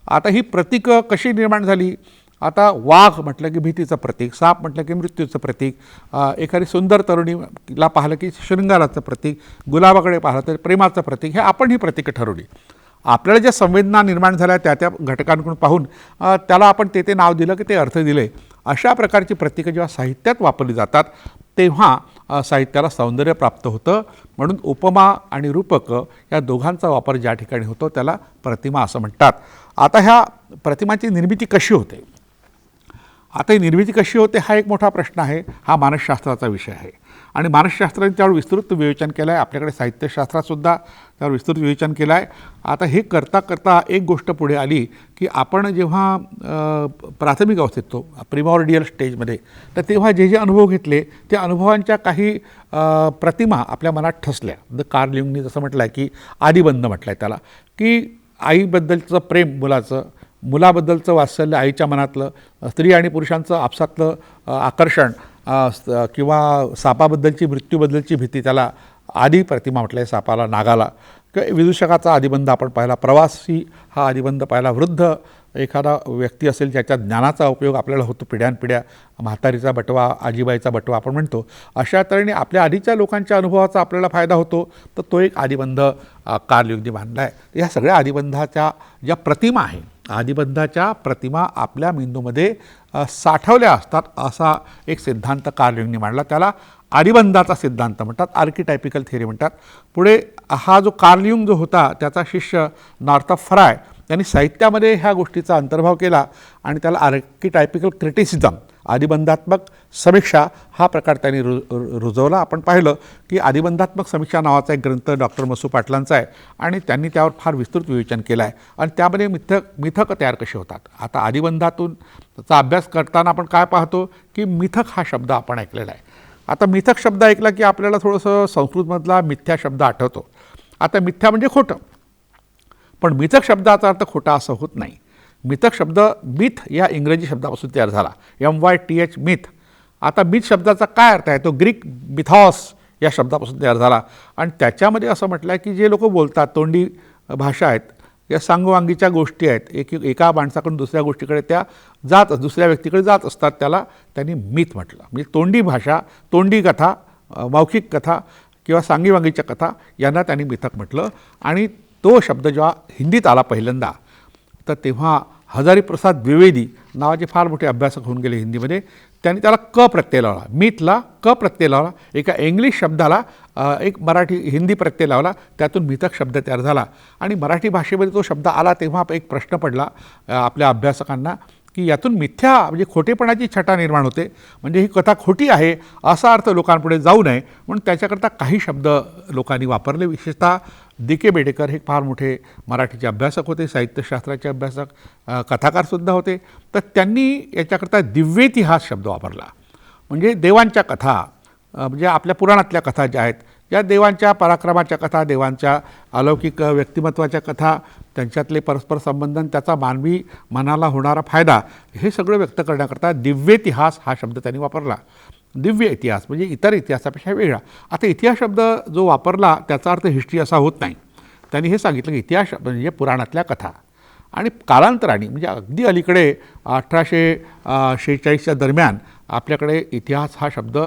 आता ही प्रतीकं कशी निर्माण झाली? आता वाघ म्हटलं की भीतीचं प्रतीक, साप म्हटलं की मृत्यूचं प्रतीक, एखादी सुंदर तरुणीला पाहिलं की शृंगाराचं प्रतीक, गुलाबाकडे पाहिलं तर प्रेमाचं प्रतीक, हे आपण ही प्रतीकं ठरवली. आपल्याला ज्या संवेदना निर्माण झाल्या त्या घटकांकडून पाहून त्याला आपण ते नाव दिलं की ते अर्थ दिले. अशा प्रकारची प्रतीकं जेव्हा साहित्यात वापरली जातात तेव्हा साहित्याला सौंदर्य प्राप्त होतं. म्हणून उपमा आणि रूपक या दोघांचा वापर ज्या ठिकाणी होतो त्याला प्रतिमा असं म्हणतात. आता ह्या प्रतिमांची निर्मिती कशी होते? आता ही निर्मिती कशी होते हा एक मोठा प्रश्न आहे. हा मानसशास्त्राचा विषय आहे आणि मानसशास्त्राने त्यावर विस्तृत विवेचन केलं आहे. आपल्याकडे साहित्यशास्त्रातसुद्धा त्यावर विस्तृत विवेचन केलं आहे. आता हे करता करता एक गोष्ट पुढे आली की आपण जेव्हा प्राथमिक अवस्थेत तो प्रिमॉर्डियल स्टेजमध्ये, तर तेव्हा जे जे अनुभव घेतले त्या अनुभवांच्या काही प्रतिमा आपल्या मनात ठसल्या. कार्ल युंगनी जसं म्हटलं आहे की आदिबंध म्हटलं आहे त्याला, की आईबद्दलचं प्रेम मुलाचं, मुलाबद्दलचं वात्सल्य आईच्या मनातलं, स्त्री आणि पुरुषांचं आपसातलं आकर्षण, किंवा सापाबद्दलची, मृत्यूबद्दलची भीती, त्याला आदी प्रतिमा म्हटलं आहे. सापाला, नागाला. किंवा विदूषकाचा आदिबंध आपण पाहिला, प्रवासी हा आदिबंध पाहिला. वृद्ध एखादा व्यक्ती असेल ज्याच्या ज्ञानाचा उपयोग आपल्याला होतो पिढ्यानपिढ्या, म्हातारीचा बटवा, आजीबाईचा बटवा आपण म्हणतो. अशा तऱ्हेने आपल्या आधीच्या लोकांच्या अनुभवाचा आपल्याला फायदा होतो. तर तो एक आदिबंध कार्ल युंगनी बांधला आहे. या सगळ्या आदिबंधाच्या ज्या प्रतिमा आहे, आदिबंधाच्या प्रतिमा आपल्या मेंदूमध्ये साठवल्या असतात असा एक सिद्धांत कार्ल युंगनी मांडला. त्याला आदिबंधाचा सिद्धांत म्हणतात, आर्किटायपिकल थिअरी म्हणतात. पुढे हा जो कार्ल युंग जो होता त्याचा शिष्य नॉर्थअप फ्राय त्यांनी साहित्यामध्ये ह्या गोष्टीचा अंतर्भाव केला आणि त्याला आर्किटायपिकल क्रिटिसिझम, आदिबंधात्मक समीक्षा हा प्रकार त्यांनी रुजवला. आपण पाहिलं की आदिबंधात्मक समीक्षा नावाचा एक ग्रंथ डॉक्टर मसू पाटलांचा आहे आणि त्यांनी त्यावर फार विस्तृत विवेचन केलं आहे आणि त्यामध्ये मिथक तयार कसे होतात. आता आदिबंधातून त्याचा अभ्यास करताना आपण काय पाहतो की मिथक हा शब्द आपण ऐकलेला आहे. आता मिथक शब्द ऐकला की आपल्याला थोडंसं संस्कृतमधला मिथ्या शब्द आठवतो. आता मिथ्या म्हणजे खोटं, पण मिथक शब्दाचा अर्थ खोटा असं होत नाही. मिथक शब्द मिथ या इंग्रजी शब्दापासून तयार झाला, MYTH मिथ. आता मिथ शब्दाचा काय अर्थ आहे, तो ग्रीक मिथॉस या शब्दापासून तयार झाला आणि त्याच्यामध्ये असं म्हटलं आहे की जे लोक बोलतात, तोंडी भाषा आहेत, या सांगोवांगीच्या गोष्टी आहेत, एका माणसाकडून दुसऱ्या गोष्टीकडे त्या दुसऱ्या व्यक्तीकडे जात असतात, त्याला त्यांनी मिथ म्हटलं. म्हणजे तोंडी भाषा, तोंडी कथा, मौखिक कथा किंवा सांगीवांगीच्या कथा यांना त्यांनी मिथक म्हटलं. आणि तो शब्द जेव्हा हिंदीत आला पहिल्यांदा तर तेव्हा हजारीप्रसाद द्विवेदी नावाचे फार मोठे अभ्यासक होऊन गेले हिंदीमध्ये, त्यांनी त्याला क प्रत्यय लावला, मिथला क प्रत्यय लावला, एका इंग्लिश शब्दाला एक हिंदी प्रत्यय लावला, त्यातून मिथक शब्द तयार झाला. आणि मराठी भाषेमध्ये तो शब्द आला तेव्हा एक प्रश्न पडला आपल्या अभ्यासकांना की यातून मिथ्या म्हणजे खोटेपणाची छटा निर्माण होते, म्हणजे ही कथा खोटी आहे असा अर्थ लोकांपुढे जाऊ नये म्हणून त्याच्याकरता काही शब्द लोकांनी वापरले. विशेषतः D.K. बेडेकर हे फार मोठे मराठीचे अभ्यासक होते, साहित्यशास्त्राचे अभ्यासक, कथाकारसुद्धा होते. तर त्यांनी याच्याकरता दिव्येतिहास शब्द वापरला. म्हणजे देवांच्या कथा, म्हणजे आपल्या पुराणातल्या कथा ज्या आहेत, या देवांच्या पराक्रमाच्या कथा, देवांच्या अलौकिक व्यक्तिमत्वाच्या कथा, त्यांच्यातले परस्पर संबंध, त्याचा मानवी मनाला होणारा फायदा, हे सगळं व्यक्त करण्याकरता दिव्येतिहास हा शब्द त्यांनी वापरला. दिव्य इतिहास म्हणजे इतर इतिहासापेक्षा वेगळा. आता इतिहास शब्द जो वापरला त्याचा अर्थ हिस्ट्री असा होत नाही. त्यांनी हे सांगितलं की इतिहास म्हणजे पुराणातल्या कथा. आणि कालांतराने म्हणजे अगदी अलीकडे 1846च्या दरम्यान आपल्याकडे इतिहास हा शब्द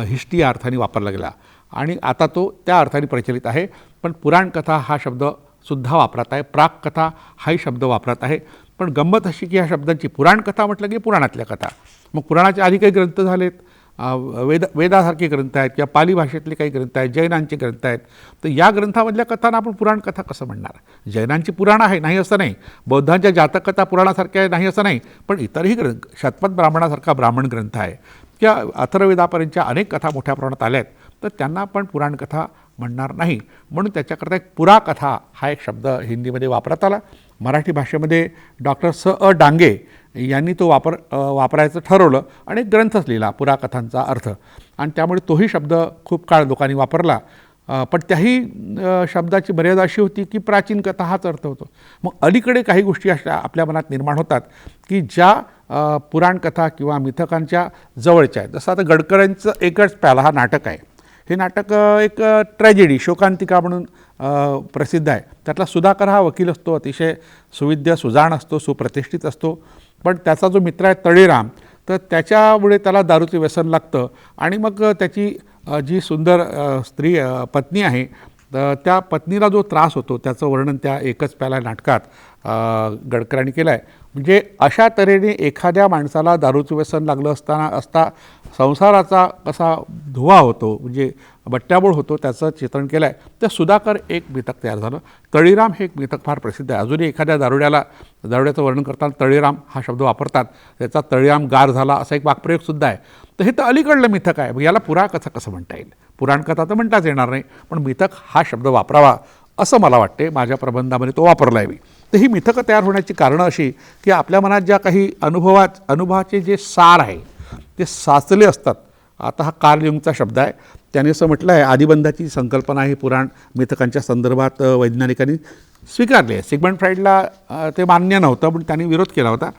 हिस्ट्री या अर्थाने वापरला गेला आणि आता तो त्या अर्थाने प्रचलित आहे. पण पुराणकथा हा शब्दसुद्धा वापरात आहे, प्राककथा हाही शब्द वापरात आहे. पण गंमत अशी की ह्या शब्दांची पुराणकथा म्हटलं की पुराणातल्या कथा. मग पुराणाचे आधी काही ग्रंथ झालेत, वेदासारखे ग्रंथ आहेत किंवा पाली भाषेतले काही ग्रंथ आहेत, जैनांचे ग्रंथ आहेत. तर या ग्रंथामधल्या कथांना आपण पुराणकथा कसं म्हणणार? जैनांची पुराण आहे नाही असं नाही, बौद्धांच्या जातककथा पुराणासारख्या नाही असं नाही, पण इतरही शतपथ ब्राह्मणासारखा ब्राह्मण ग्रंथ आहे किंवा अथर्ववेदापर्यंतच्या अनेक कथा मोठ्या प्रमाणात आल्या आहेत, तर त्यांना आपण पुराणकथा म्हणणार नाही. म्हणून त्याच्याकरता एक पुराकथा हा एक शब्द हिंदीमध्ये वापरात आला. मराठी भाषेमध्ये डॉक्टर S.अ. डांगे यांनी तो वापरायचं ठरवलं आणि एक ग्रंथच लिहिला पुराकथांचा अर्थ, आणि त्यामुळे तोही शब्द खूप काळ लोकांनी वापरला. पण त्याही शब्दाची मर्यादा अशी होती की प्राचीन कथा हाच अर्थ होतो. मग अलीकडे काही गोष्टी अशा आपल्या मनात निर्माण होतात की ज्या पुराणकथा किंवा मिथकांच्या जवळच्या आहेत. जसं आता गडकऱ्यांचं एकच प्याला हा नाटक आहे. हे नाटक एक ट्रॅजेडी, शोकांतिका म्हणून प्रसिद्ध आहे. त्यातला सुधाकर हा वकील असतो, अतिशय सुविद्य सुजाण असतो, सुप्रतिष्ठित असतो. पण त्याचा जो मित्र आहे तळेराम, तर त्याच्यामुळे त्याला दारूचे व्यसन लागतं आणि मग त्याची जी सुंदर स्त्री पत्नी आहे, तर त्या पत्नीला जो त्रास होतो त्याचं वर्णन त्या एकच प्याला नाटकात गडकरांनी केलं आहे. म्हणजे अशा तऱ्हेने एखाद्या माणसाला दारूचं व्यसन लागलं असता संसाराचा कसा धुवा होतो, म्हणजे बट्ट्याबोळ होतो, त्याचं चित्रण केलं आहे. तर सुधाकर एक मिथक तयार झालं. तळीराम हे एक मिथक फार प्रसिद्ध आहे. अजूनही एखाद्या दारुड्याचं वर्णन करताना तळीराम हा शब्द वापरतात. त्याचा तळीराम गार झाला असा एक वाक्प्रयोगसुद्धा आहे. तर हे तर अलीकडलं मिथक आहे. मग याला पुराकथा कसं म्हणता येईल? पुराणकथा तर म्हणताच येणार नाही, पण मिथक हा शब्द वापरावा असं मला वाटते. माझ्या प्रबंधामध्ये तो वापरला आहे. तर ही मिथकं तयार होण्याची कारणं अशी की आपल्या मनात ज्या काही अनुभवाचे जे सार आहे ते साचले असतात. आता हा कार्ल युंगचा शब्द आहे. त्याने असं म्हटलं आहे, आदिबंधाची संकल्पना ही पुराण मिथकांच्या संदर्भात वैज्ञानिकांनी स्वीकारली आहे. सिगमंड फ्राईडला ते मान्य नव्हतं, पण त्यांनी विरोध केला होता.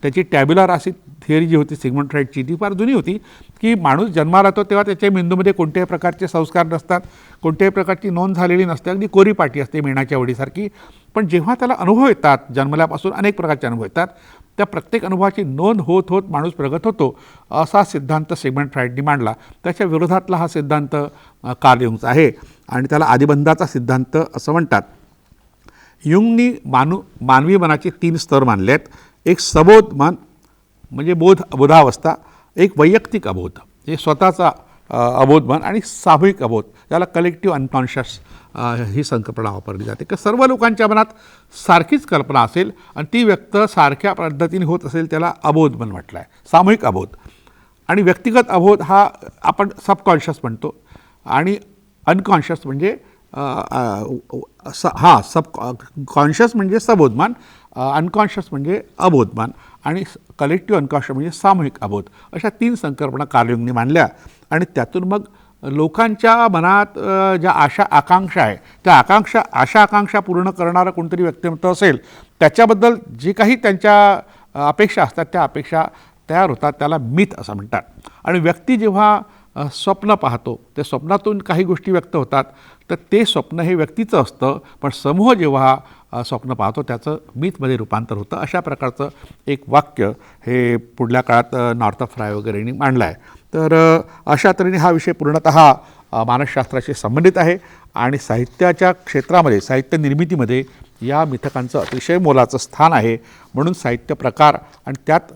त्याची टॅब्युलर अशी थिअरी जी होती सिगमंड फ्राईडची, ती फार जुनी होती की माणूस जन्माला येतो तेव्हा त्याच्या मेंदूमध्ये कोणत्याही प्रकारचे संस्कार नसतात, कोणत्याही प्रकारची नोंद झालेली नसते, अगदी कोरी पाटी असते मेणाच्या वडीसारखी. पण जेव्हा त्याला अनुभव येतात, जन्मल्यापासून अनेक प्रकारचे अनुभव येतात, त्या प्रत्येक अनुभवाची नोंद होत होत माणूस प्रगत होतो असा सिद्धांत सिगमंड फ्राईडनी मांडला. त्याच्या विरोधातला हा सिद्धांत कार्ल युंगचा आहे आणि त्याला आदिबंधाचा सिद्धांत असं म्हणतात. युंगनी मानवी मनाचे 3 स्तर मानले आहेत. एक सबोध मन म्हणजे बोधावस्था, एक वैयक्तिक अबोध, हे स्वतःचा अबोधमन आणि सामूहिक अबोध, याला कलेक्टिव्ह अनकॉन्शियस ही संकल्पना वापरली जाते की सर्व लोकांच्या मनात सारखीच कल्पना असेल आणि ती व्यक्त सारख्या पद्धतीने होत असेल, त्याला अबोधमन म्हटलं आहे, सामूहिक अबोध. आणि व्यक्तिगत अबोध हा आपण सबकॉन्शियस म्हणतो आणि अनकॉन्शियस म्हणजे कॉन्शियस म्हणजे सबोधमान, अनकॉन्शियस म्हणजे अबोधमान आणि कलेक्टिव्ह अनकॉन्शियस म्हणजे सामूहिक अबोध, अशा 3 संकल्पना कार्ल युंगने मांडल्या. आणि त्यातून मग लोकांच्या मनात ज्या आकांक्षा आहे त्या आकांक्षा पूर्ण करणारं कोणतरी व्यक्तिमत्व असेल, त्याच्याबद्दल जे काही त्यांच्या अपेक्षा असतात त्या अपेक्षा तयार होतात, त्याला मिथ असं म्हणतात. आणि व्यक्ती जेव्हा स्वप्न पाहतो, त्या स्वप्नातून काही गोष्टी व्यक्त होतात, तर ते स्वप्न हे व्यक्तीचं असतं, पण समूह जेव्हा स्वप्न पाहतो त्याचं मिथमध्ये रूपांतर होतं. अशा प्रकारचं एक वाक्य हे पुढल्या काळात नॉर्थअप फ्राय वगैरेंनी मांडलं आहे. तर अशा तऱ्हेने हा विषय पूर्णतः मानसशास्त्राशी संबंधित आहे आणि साहित्याच्या क्षेत्रामध्ये, साहित्य निर्मितीमध्ये या मिथकांचं अतिशय मोलाचं स्थान आहे. म्हणून साहित्य प्रकार आणि त्यात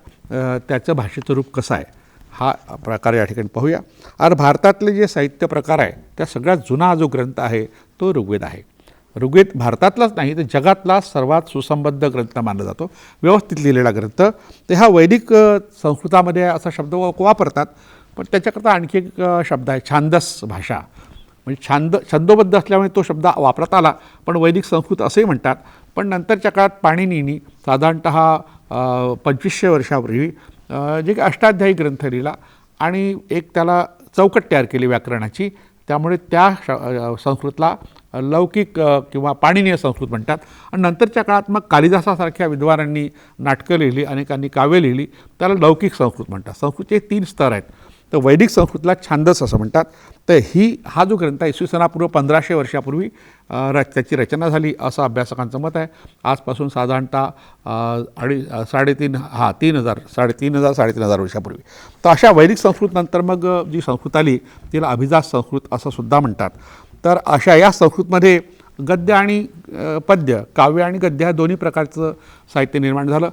त्याचं भाषेचं रूप कसं आहे हा प्रकार या ठिकाणी पाहूया. आणि भारतातले जे साहित्य प्रकार आहे त्या सगळ्यात जुना जो ग्रंथ आहे तो ऋग्वेद आहे. ऋग्वेद भारतातलाच नाही तर जगातला सर्वात सुसंबद्ध ग्रंथ मानला जातो, व्यवस्थित लिहिलेला ग्रंथ. तर हा वैदिक संस्कृतामध्ये असा शब्द वापरतात, पण त्याच्याकरता आणखी एक शब्द आहे छांदस भाषा, म्हणजे छंदोबद्ध असल्यामुळे तो शब्द वापरात आला, पण वैदिक संस्कृत असेही म्हणतात. पण नंतरच्या काळात पाणिनींनी साधारणतः 2500 वर्षापूर्वी जे की अष्टाध्यायी ग्रंथ लिहिला आणि एक त्याला चौकट तयार केली व्याकरणाची, त्यामुळे त्या संस्कृतला लौकिक किंवा पाणिनीय संस्कृत म्हणतात. आणि नंतरच्या काळात मग कालिदासासारख्या विद्वानांनी नाटकं लिहिली, अनेकांनी काव्य लिहिली, त्याला लौकिक संस्कृत म्हणतात. संस्कृतचे 3 स्तर आहेत. तर वैदिक संस्कृतला छांदस असं म्हणतात. तर हा जो ग्रंथ आहे इसवी 1500 वर्षापूर्वी त्याची रचना झाली असं अभ्यासकांचं मत आहे. आजपासून साधारणतः 3,000 वर्षापूर्वी. तर अशा वैदिक संस्कृतनंतर मग जी संस्कृत आली तिला अभिजात संस्कृत असं सुद्धा म्हणतात. तर अशा या संस्कृतमध्ये गद्य आणि पद्य, काव्य आणि गद्य ह्या दोन्ही प्रकारचं साहित्य निर्माण झालं.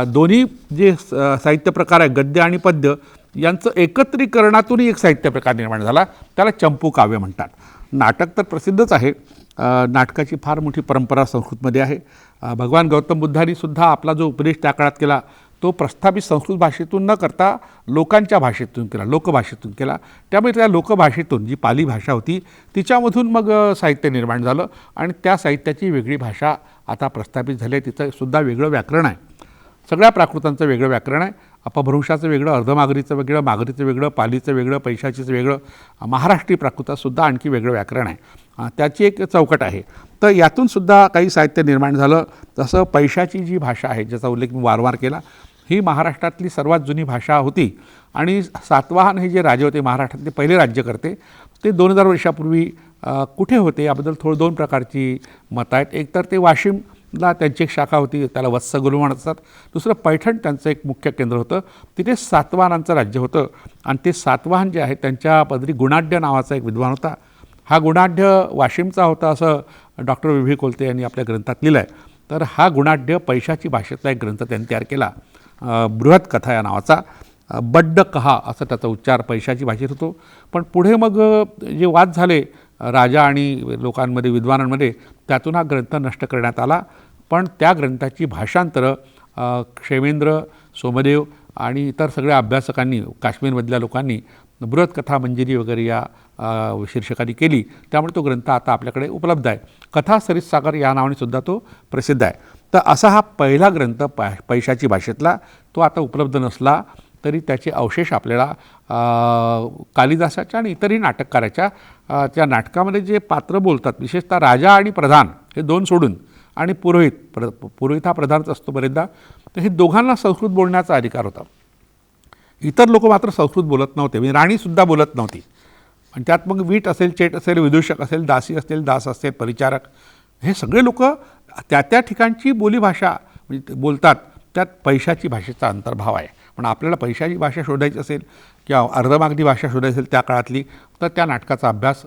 दोन्ही जे साहित्य प्रकार आहे गद्य आणि पद्य यांचं एकत्रीकरणातूनही एक साहित्य प्रकार निर्माण झाला, त्याला चंपू काव्य म्हणतात. नाटक तर प्रसिद्धच आहे. नाटकाची फार मोठी परंपरा संस्कृतमध्ये आहे. भगवान गौतम बुद्धांनी सुद्धा आपला जो उपदेश त्या काळात केला तो प्रस्थापित संस्कृत भाषेतून न करता लोकांच्या भाषेतून केला, लोकभाषेतून केला. त्यामुळे त्या लोकभाषेतून जी पाली भाषा होती तिच्यामधून मग साहित्य निर्माण झालं आणि त्या साहित्याची वेगळी भाषा आता प्रस्थापित झाली आहे. तिचं सुद्धा वेगळं व्याकरण आहे. सगळ्या प्राकृतांचं वेगळं व्याकरण आहे. अपभ्रंशाचं वेगळं, अर्धमागरीचं वेगळं, मागरीचं वेगळं, पालीचं वेगळं, पैशाचीचं वेगळं, महाराष्ट्री प्राकृतातसुद्धा आणखी वेगळं व्याकरण आहे. त्याची एक चौकट आहे. तर यातून सुद्धा काही साहित्य निर्माण झालं. जसं पैशाची जी भाषा आहे ज्याचा उल्लेख मी वारंवार केला, ही महाराष्ट्रातली सर्वात जुनी भाषा होती. आणि सातवाहन हे जे राजे होते महाराष्ट्रातले पहिले राज्यकर्ते, ते 2000 वर्षापूर्वी कुठे होते याबद्दल 2 प्रकारची मतं आहेत. एक तर ते वाशिमला त्यांची एक शाखा होती, त्याला वत्सगुरु म्हणत असतात. दुसरं पैठण त्यांचं एक मुख्य केंद्र होतं. तिथे सातवाहनांचं राज्य होतं आणि ते सातवाहन जे आहे त्यांच्या पदरी गुणाढ्य नावाचा एक विद्वान होता. हा गुणाढ्य वाशिमचा होता असं डॉक्टर वि कोलते यांनी आपल्या ग्रंथात लिहिलं आहे. तर हा गुणाढ्य पैशाची भाषेतला एक ग्रंथ त्यांनी तयार केला, बृहत कथा या नावाचा. बड्ड कहा असं त्याचा उच्चार पैशाची भाषेत होतो. पण पुढे मग जे वाद झाले राजा आणि लोकांमध्ये, विद्वानांमध्ये, त्यातून हा ग्रंथ नष्ट करण्यात आला. पण त्या ग्रंथाची भाषांतरं क्षेमेंद्र, सोमदेव आणि इतर सगळ्या अभ्यासकांनी, काश्मीरमधल्या लोकांनी बृहत कथा मंजिरी वगैरे या शीर्षकाने केली. त्यामुळे तो ग्रंथ आता आपल्याकडे उपलब्ध आहे. कथा सरितसागर या नावाने सुद्धा तो प्रसिद्ध आहे. तर असा हा पहिला ग्रंथ पैशाची भाषेतला, तो आता उपलब्ध नसला तरी त्याचे अवशेष आपल्याला कालिदासाच्या आणि इतरही नाटककाराच्या त्या नाटकामध्ये जे पात्र बोलतात, विशेषतः राजा आणि प्रधान हे 2 सोडून, आणि पुरोहित हा प्रधानच असतो बरेचदा, तर हे दोघांना संस्कृत बोलण्याचा अधिकार होता. इतर लोक मात्र संस्कृत बोलत नव्हते, म्हणजे राणीसुद्धा बोलत नव्हती. आणि त्यात मग वीट असेल, चेट असेल, विदूषक असेल, दासी असेल, दास असेल, परिचारक, हे सगळे लोक त्या ठिकाणची बोलीभाषा बोलतात. त्यात पैशाची भाषेचा अंतर्भाव आहे. पण आपल्याला पैशाची भाषा शोधायची असेल किंवा अर्धमागधी भाषा शोधायची असेल त्या काळातली, तर त्या नाटकाचा अभ्यास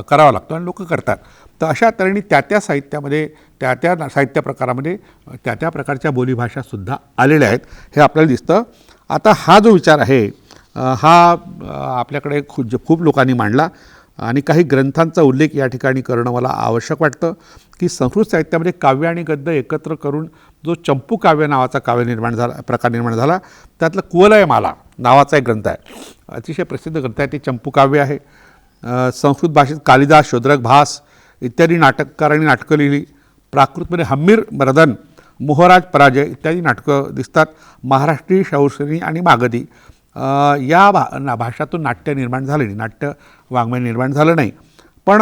करावा लागतो आणि लोक करतात. तर अशा तऱ्हेने त्या साहित्यामध्ये, त्या साहित्य प्रकारामध्ये त्या प्रकारच्या बोलीभाषासुद्धा आलेल्या आहेत, हे आपल्याला दिसतं. आता हा जो विचार आहे आपल्याकडे खूप लोकांनी मांडला आणि काही ग्रंथांचा उल्लेख या ठिकाणी करणं मला आवश्यक वाटतं की संस्कृत साहित्यामध्ये काव्य आणि गद्य एकत्र करून जो चंपू काव्य नावाचा प्रकार निर्माण झाला, त्यातलं कुवलयमाला नावाचा एक ग्रंथ आहे, अतिशय प्रसिद्ध ग्रंथ आहे. ते चंपू काव्य आहे. संस्कृत भाषेत कालिदास, शूद्रक, भास इत्यादी नाटककारांनी नाटकं लिहिली. प्राकृतमध्ये हम्मीर मर्दन, मोहराज पराजय इत्यादी नाटकं दिसतात. महाराष्ट्रीय शौसनी आणि मागधी भाषातून नाट्य निर्माण झाले नाही, नाट्य वाङ्मय निर्माण झालं नाही. पण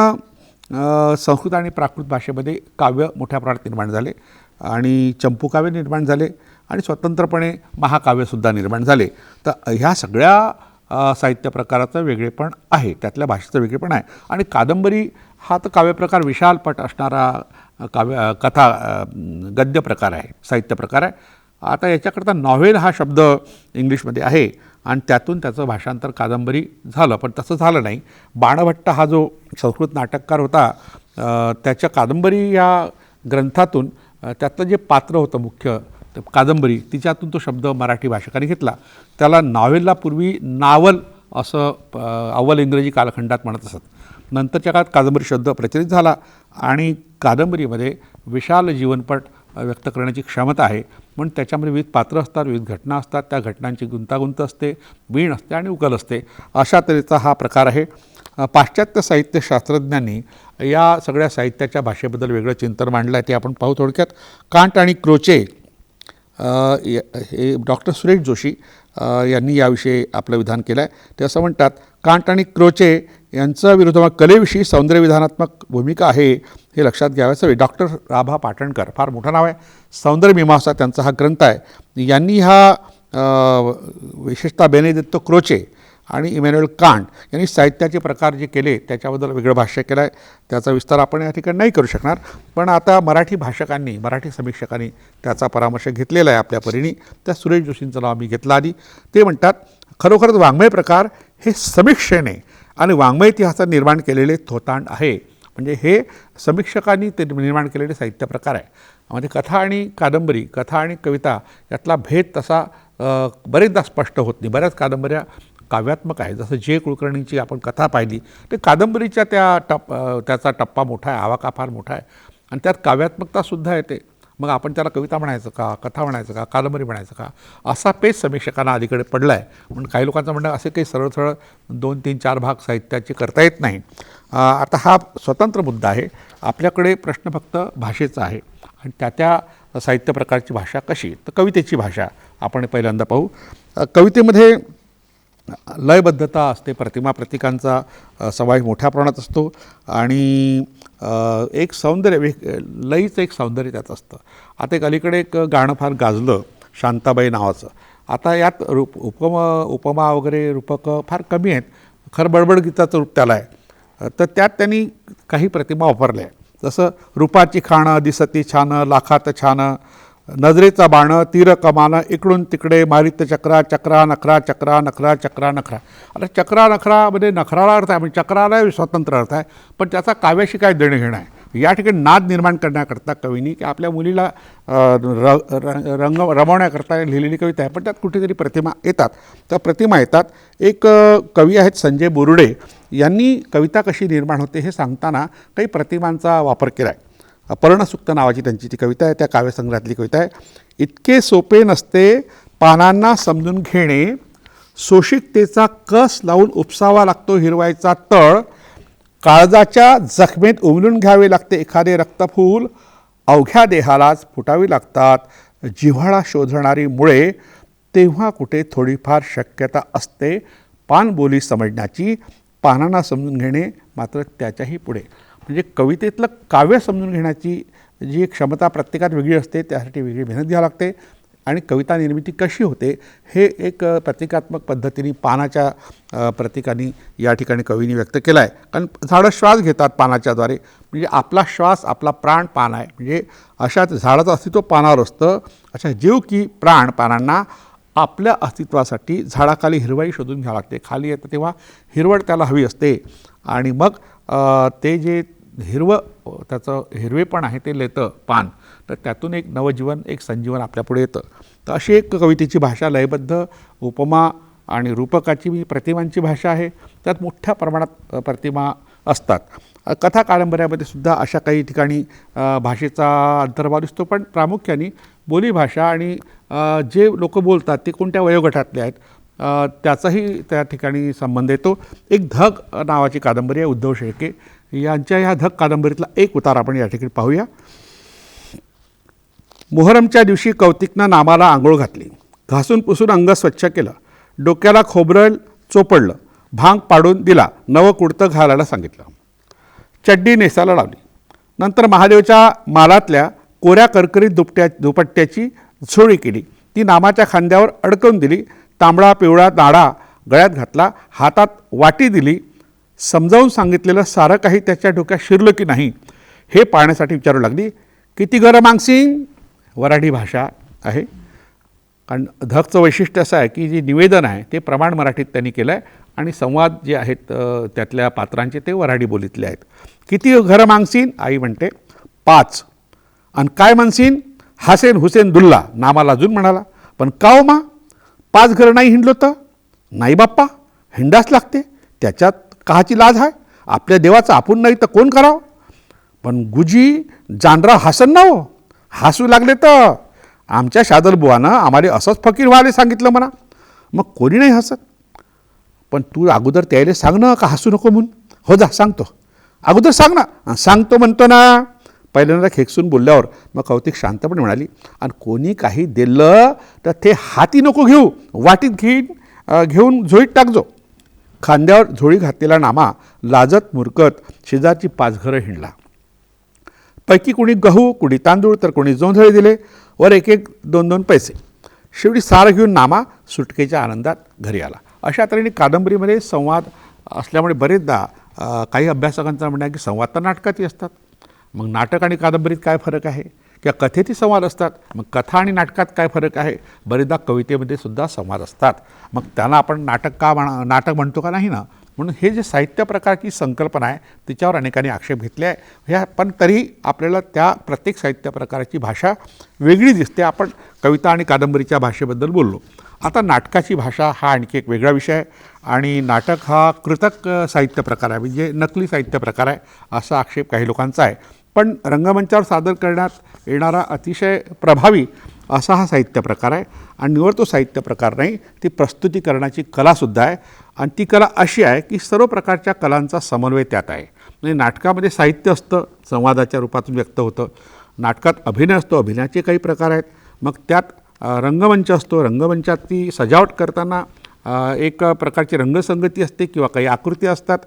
संस्कृत आणि प्राकृत भाषेमध्ये काव्य मोठ्या प्रमाणात निर्माण झाले आणि चंपू काव्य निर्माण झाले आणि स्वतंत्रपणे महाकाव्यसुद्धा निर्माण झाले. तर ह्या सगळ्या साहित्य प्रकाराचं वेगळेपण आहे, त्यातल्या भाषेचं वेगळेपण आहे. आणि कादंबरी हा तर काव्यप्रकार विशालपट असणारा कथा गद्य प्रकार आहे, साहित्य प्रकार आहे. आता याच्याकरता नॉव्हेल हा शब्द इंग्लिशमध्ये आहे आणि त्यातून त्याचं भाषांतर कादंबरी झालं, पण तसं झालं नाही. बाणभट्ट हा जो संस्कृत नाटककार होता, त्याच्या कादंबरी या ग्रंथातून त्यातलं जे पात्र होतं मुख्य कादंबरी, तिच्यातून तो शब्द मराठी भाषकांनी घेतला. त्याला नॉव्हेलला पूर्वी नावल असं अव्वल इंग्रजी कालखंडात म्हणत असत. नंतरच्या काळात कादंबरी शब्द प्रचलित झाला आणि कादंबरीमध्ये विशाल जीवनपट व्यक्त करण्याची क्षमता आहे. म्हणून त्याच्यामध्ये विविध पात्रं असतात, विविध घटना असतात, त्या घटनांची गुंतागुंत असते, वीण असते आणि उकल असते. अशा तऱ्हेचा हा प्रकार आहे. पाश्चात्य साहित्यशास्त्रज्ञांनी या सगळ्या साहित्याच्या भाषेबद्दल वेगळं चिंतन मांडलं आहे, ते आपण पाहू थोडक्यात. कांट आणि क्रोचे हे डॉक्टर सुरेश जोशी यांनी याविषयी आपलं विधान केलं आहे. ते असं म्हणतात, कांट आणि क्रोचे यांचा विरोधाभास कलेविषयी सौंदर्यविधानात्मक भूमिका आहे हे लक्षात घ्यावयाचं हवे. डॉक्टर राभा पाटणकर, फार मोठं नाव आहे, सौंदर्यमीमांसा त्यांचा हा ग्रंथ आहे. यांनी हा विशेषतः बेनेडिक्टो क्रोचे आणि इमॅन्युएल कांट यांनी साहित्याचे प्रकार जे केले त्याच्याबद्दल वेगळं भाष्य केलं आहे. त्याचा विस्तार आपण या ठिकाणी नाही करू शकणार. पण आता मराठी भाषकांनी, मराठी समीक्षकांनी त्याचा परामर्श घेतलेला आहे आपल्या परीने. त्या सुरेश जोशींचं नाव मी घेतलं आधी. ते म्हणतात, खरोखरच वाङ्मय प्रकार हे समीक्षेने आणि वाङ्मय इतिहासात निर्माण केलेले थोतांड आहे. म्हणजे हे समीक्षकांनी ते निर्माण केलेले साहित्य प्रकार आहे. म्हणजे कथा आणि कादंबरी, कथा आणि कविता यातला भेद तसा बरेचदा स्पष्ट होत नाही. बऱ्याच कादंबऱ्या काव्यात्मक आहे. जसं जे कुलकर्णींची आपण कथा पाहिली, ते कादंबरीच्या त्याचा टप्पा मोठा आहे, आवाका फार मोठा आहे आणि त्यात काव्यात्मकतासुद्धा येते. मग आपण त्याला कविता म्हणायचं का, कथा म्हणायचं का, कादंबरी म्हणायचं का, असा पेच समीक्षकांना अलीकडे पडला आहे. म्हणून काही लोकांचं म्हणणं असे काही सरळ सरळ 2, 3, 4 भाग साहित्याचे करता येत नाही. आता हा स्वतंत्र मुद्दा आहे. आपल्याकडे प्रश्न फक्त भाषेचा आहे आणि त्या साहित्य प्रकारची भाषा कशी. तर कवितेची भाषा आपण पहिल्यांदा पाहू. कवितेमध्ये लयबद्धता असते, प्रतिमा प्रतीकांचा समावेश मोठ्या प्रमाणात असतो आणि एक सौंदर्य, लयीचं एक सौंदर्य त्यात असतं. आता एक अलीकडे एक गाणं फार गाजलं शांताबाई नावाचं. आता यात उपमा वगैरे रूपकं फार कमी आहेत. खरं बडबड गीताचं रूप त्याला आहे. तर त्यात त्यांनी काही प्रतिमा वापरल्या आहे. जसं रूपाची खाणं दिसती छान, लाखात छान, नजरेचा बाण, तीर कमान, इकडून तिकडे मारित चक्रा, चक्रा नखरा, चक्रा नखरा, चक्रा नखरा. आता चक्रा नखरामध्ये नखराला अर्थ आहे, म्हणजे चक्राला स्वतंत्र अर्थ आहे, पण त्याचा काव्याशी काय देणं घेणं आहे. या ठिकाणी नाद निर्माण करण्याकरता कवीनी की आपल्या मुलीला रमवण्याकरता लिहिलेली कविता आहे, पण त्यात कुठेतरी प्रतिमा येतात. त्या प्रतिमा येतात. एक कवी आहेत संजय बोरुडे, यांनी कविता कशी निर्माण होते हे सांगताना काही प्रतिमांचा वापर केला आहे. पर्णसुक्त नावाची त्यांची ती कविता आहे, त्या काव्यसंग्रहातली कविता आहे. इतके सोपे नसते पानांना समजून घेणे, सोशिकतेचा कस लावून उपसावा लागतो हिरवायचा तळ, काळजाच्या जखमेत उमलून घ्यावे लागते एखादे रक्तफूल, अवघ्या देहालाच फुटावी लागतात जिव्हाळा शोधणारी मुळे, तेव्हा कुठे थोडीफार शक्यता असते पानबोली समजण्याची, पानांना समजून घेणे मात्र त्याच्याही पुढे. म्हणजे कवितेतलं काव्य समजून घेण्याची जी क्षमता प्रत्येकात वेगळी असते, त्यासाठी वेगळी मेहनत घ्यावी लागते. आणि कविता निर्मिती कशी होते हे एक प्रतिकात्मक पद्धतीने पानाच्या प्रतीकांनी या ठिकाणी कवीने व्यक्त केलं आहे. कारण झाडं श्वास घेतात पानाच्याद्वारे, म्हणजे आपला श्वास, आपला प्राण पान आहे. म्हणजे अशाच झाडाचं अस्तित्व पानावर असतं. अशा जीव की प्राण पानांना आपल्या अस्तित्वासाठी झाडाखाली हिरवाई शोधून घ्यावी लागते. खाली येतं तेव्हा हिरवळ त्याला हवी असते आणि मग ते जे त्याचं हिरवेपण आहे ते लेतं पान, तर त्यातून एक नवजीवन, एक संजीवन आपल्यापुढे येतं. तर अशी एक कवितेची भाषा, लयबद्ध, उपमा आणि रूपकाची ही प्रतिमांची भाषा आहे. त्यात मोठ्या प्रमाणात प्रतिमा असतात. कथा कादंबऱ्यामध्ये सुद्धा अशा काही ठिकाणी भाषेचा अंतर्भाव दिसतो, पण प्रामुख्याने बोलीभाषा आणि जे लोक बोलतात ते कोणत्या वयोगटातले आहेत त्याचाही त्या ठिकाणी संबंध येतो. एक धग नावाची कादंबरी आहे उद्धव शेळके यांच्या. ह्या धग कादंबरीतला एक उतार आपण या ठिकाणी पाहूया. मोहरमच्या दिवशी कौतिकनं नामाला आंघोळ घातली, घासून पुसून अंग स्वच्छ केलं, डोक्याला खोबरं चोपडलं, भांग पाडून दिला, नवं कुडतं घालायला सांगितलं, चड्डी नेसायला लावली. नंतर महादेवच्या मालातल्या कोऱ्या करकरीत दुपट्ट्याची झोळी केली, ती नामाच्या खांद्यावर अडकवून दिली, तांबडा पिवळा नाडा गळ्यात घातला, हातात वाटी दिली. समजावून सांगितलेलं सारं काही त्याच्या डोक्यात शिरलं की नाही हे पाहण्यासाठी विचारू लागली. किती गरम मागसीन वऱ्हाडी भाषा आहे. कारण धगचं वैशिष्ट्य असं आहे की जे निवेदन आहे ते प्रमाण मराठीत त्यांनी केलं आहे आणि संवाद जे आहेत त्यातल्या पात्रांचे ते वऱ्हाडी बोलीतले आहेत. किती घरं मागसीन आई म्हणते 5. आणि काय म्हणसीन हासेन हुसेन दुल्ला नामाला अजून म्हणाला. पण काव मा 5 घरं नाही हिंडलो तर नाही बाप्पा हिंडाच लागते, त्याच्यात काहाची लाज आहे, आपल्या देवाचं आपण नाही तर कोण करावं. पण गुजी जानरा हसन ना हो, हसू लागले तर आमच्या शादलबुवानं आम्हाला असंच फकीर व्हायला सांगितलं म्हणा. मग कोणी नाही हसत. पण तू अगोदर त्याला सांग ना का हसू नको म्हणून. हो जा सांगतो, अगोदर सांग ना. सांगतो म्हणतो ना. पहिल्यांदा खेकसून बोलल्यावर मग कौतिक शांतपणे म्हणाली, आणि कोणी काही दिलं तर ते हाती नको घेऊ, वाटीत घेऊन झोळीत टाकजो. खांद्यावर झोळी घातलेला नामा लाजत मुरकत शेजारची 5 घरं हिंडला. पैकी कुणी गहू, कुणी तांदूळ तर कोणी जोंधळे दिले, वर 1-1, 2-2 पैसे. शेवटी सारं घेऊन नामा सुटकेच्या आनंदात घरी आला. अशा तऱ्हेने कादंबरीमध्ये संवाद असल्यामुळे बरेचदा काही अभ्यासकांचं म्हणणं आहे की संवाद तर नाटकातही असतात. मग नाटक आणि कादंबरीत काय फरक आहे, किंवा कथेतही संवाद असतात, मग कथा आणि नाटकात काय फरक आहे. बरेचदा कवितेमध्ये सुद्धा संवाद असतात. मग त्यांना आपण नाटक म्हणतो का नाही ना. म्हणून हे जे साहित्य प्रकारची संकल्पना आहे तिच्यावर अनेकांनी आक्षेप घेतले आहे. ह्या पण तरीही आपल्याला त्या प्रत्येक साहित्य प्रकाराची भाषा वेगळी दिसते. आपण कविता आणि कादंबरीच्या भाषेबद्दल बोललो. आता नाटकाची भाषा हा आणखी एक वेगळा विषय आहे. आणि नाटक हा कृतक साहित्य प्रकार आहे, म्हणजे नकली साहित्य प्रकार आहे असा आक्षेप काही लोकांचा आहे. पण रंगमंचावर सादर करण्यात येणारा अतिशय प्रभावी असा हा साहित्य प्रकार आहे. आणि निवड तो साहित्य प्रकार नाही, ती प्रस्तुतीकरणाची कलासुद्धा आहे. आणि ती कला अशी आहे की सर्व प्रकारच्या कलांचा समन्वय त्यात आहे. म्हणजे नाटकामध्ये साहित्य असतं, संवादाच्या रूपातून व्यक्त होतं. नाटकात अभिनय असतो, अभिनयाचे काही प्रकार आहेत. मग त्यात रंगमंच असतो, रंगमंचात ती सजावट करताना एक प्रकारची रंगसंगती असते किंवा काही आकृती असतात.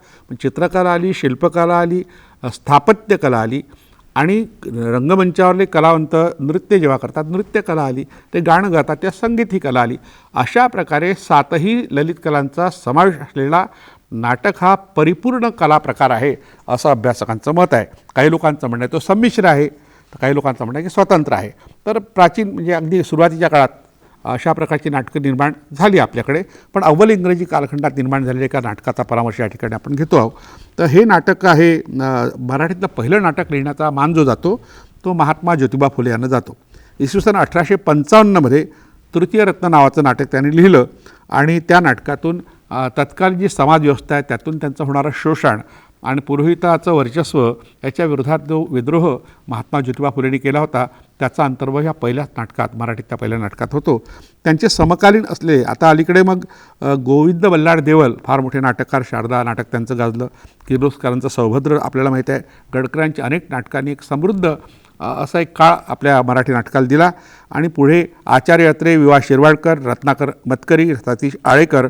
चित्रकला आली, शिल्पकला आली, स्थापत्यकला आली, आणि रंगमंचावरले कलावंत नृत्य जेव्हा करतात नृत्यकला आली, ते गाणं गातात त्या संगीत ही कला आली. अशा प्रकारे 7ही ललित कलांचा समावेश असलेला नाटक हा परिपूर्ण कला प्रकार आहे असं अभ्यासकांचं मत आहे. काही लोकांचं म्हणणं आहे तो संमिश्र आहे, तर काही लोकांचं म्हणणं आहे की स्वतंत्र आहे. तर प्राचीन म्हणजे अगदी सुरुवातीच्या काळात अशा प्रकारची नाटकं निर्माण झाली आपल्याकडे. पण अव्वल इंग्रजी कालखंडात निर्माण झालेल्या एका नाटकाचा परामर्श या ठिकाणी आपण घेतो आहोत. तर हे नाटक आहे मराठीतलं पहिलं नाटक लिहिण्याचा मान जो जातो तो महात्मा ज्योतिबा फुले यांना जातो. इसवी सन 1855 तृतीय रत्न नावाचं नाटक त्यांनी लिहिलं. आणि त्या नाटकातून तत्कालीन जी समाजव्यवस्था आहे त्यातून त्यांचं होणारं शोषण आणि पुरोहिताचं वर्चस्व याच्या विरोधात जो विद्रोह महात्मा ज्योतिबा फुलेंनी केला होता त्याचा अंतर्भाव ह्या पहिल्याच नाटकात, मराठीतल्या पहिल्या नाटकात होतो. त्यांचे समकालीन असले, आता अलीकडे मग गोविंद बल्लाळ देवल फार मोठे नाटककार, शारदा नाटक त्यांचं गाजलं, किर्लोस्करांचं सौभद्र आपल्याला माहीत आहे, गडकरांची अनेक नाटकांनी एक समृद्ध असा एक काळ आपल्या मराठी नाटकाला दिला. आणि पुढे आचार्य अत्रे, वि वा शिरवाडकर, रत्नाकर मतकरी, सतीश आळेकर,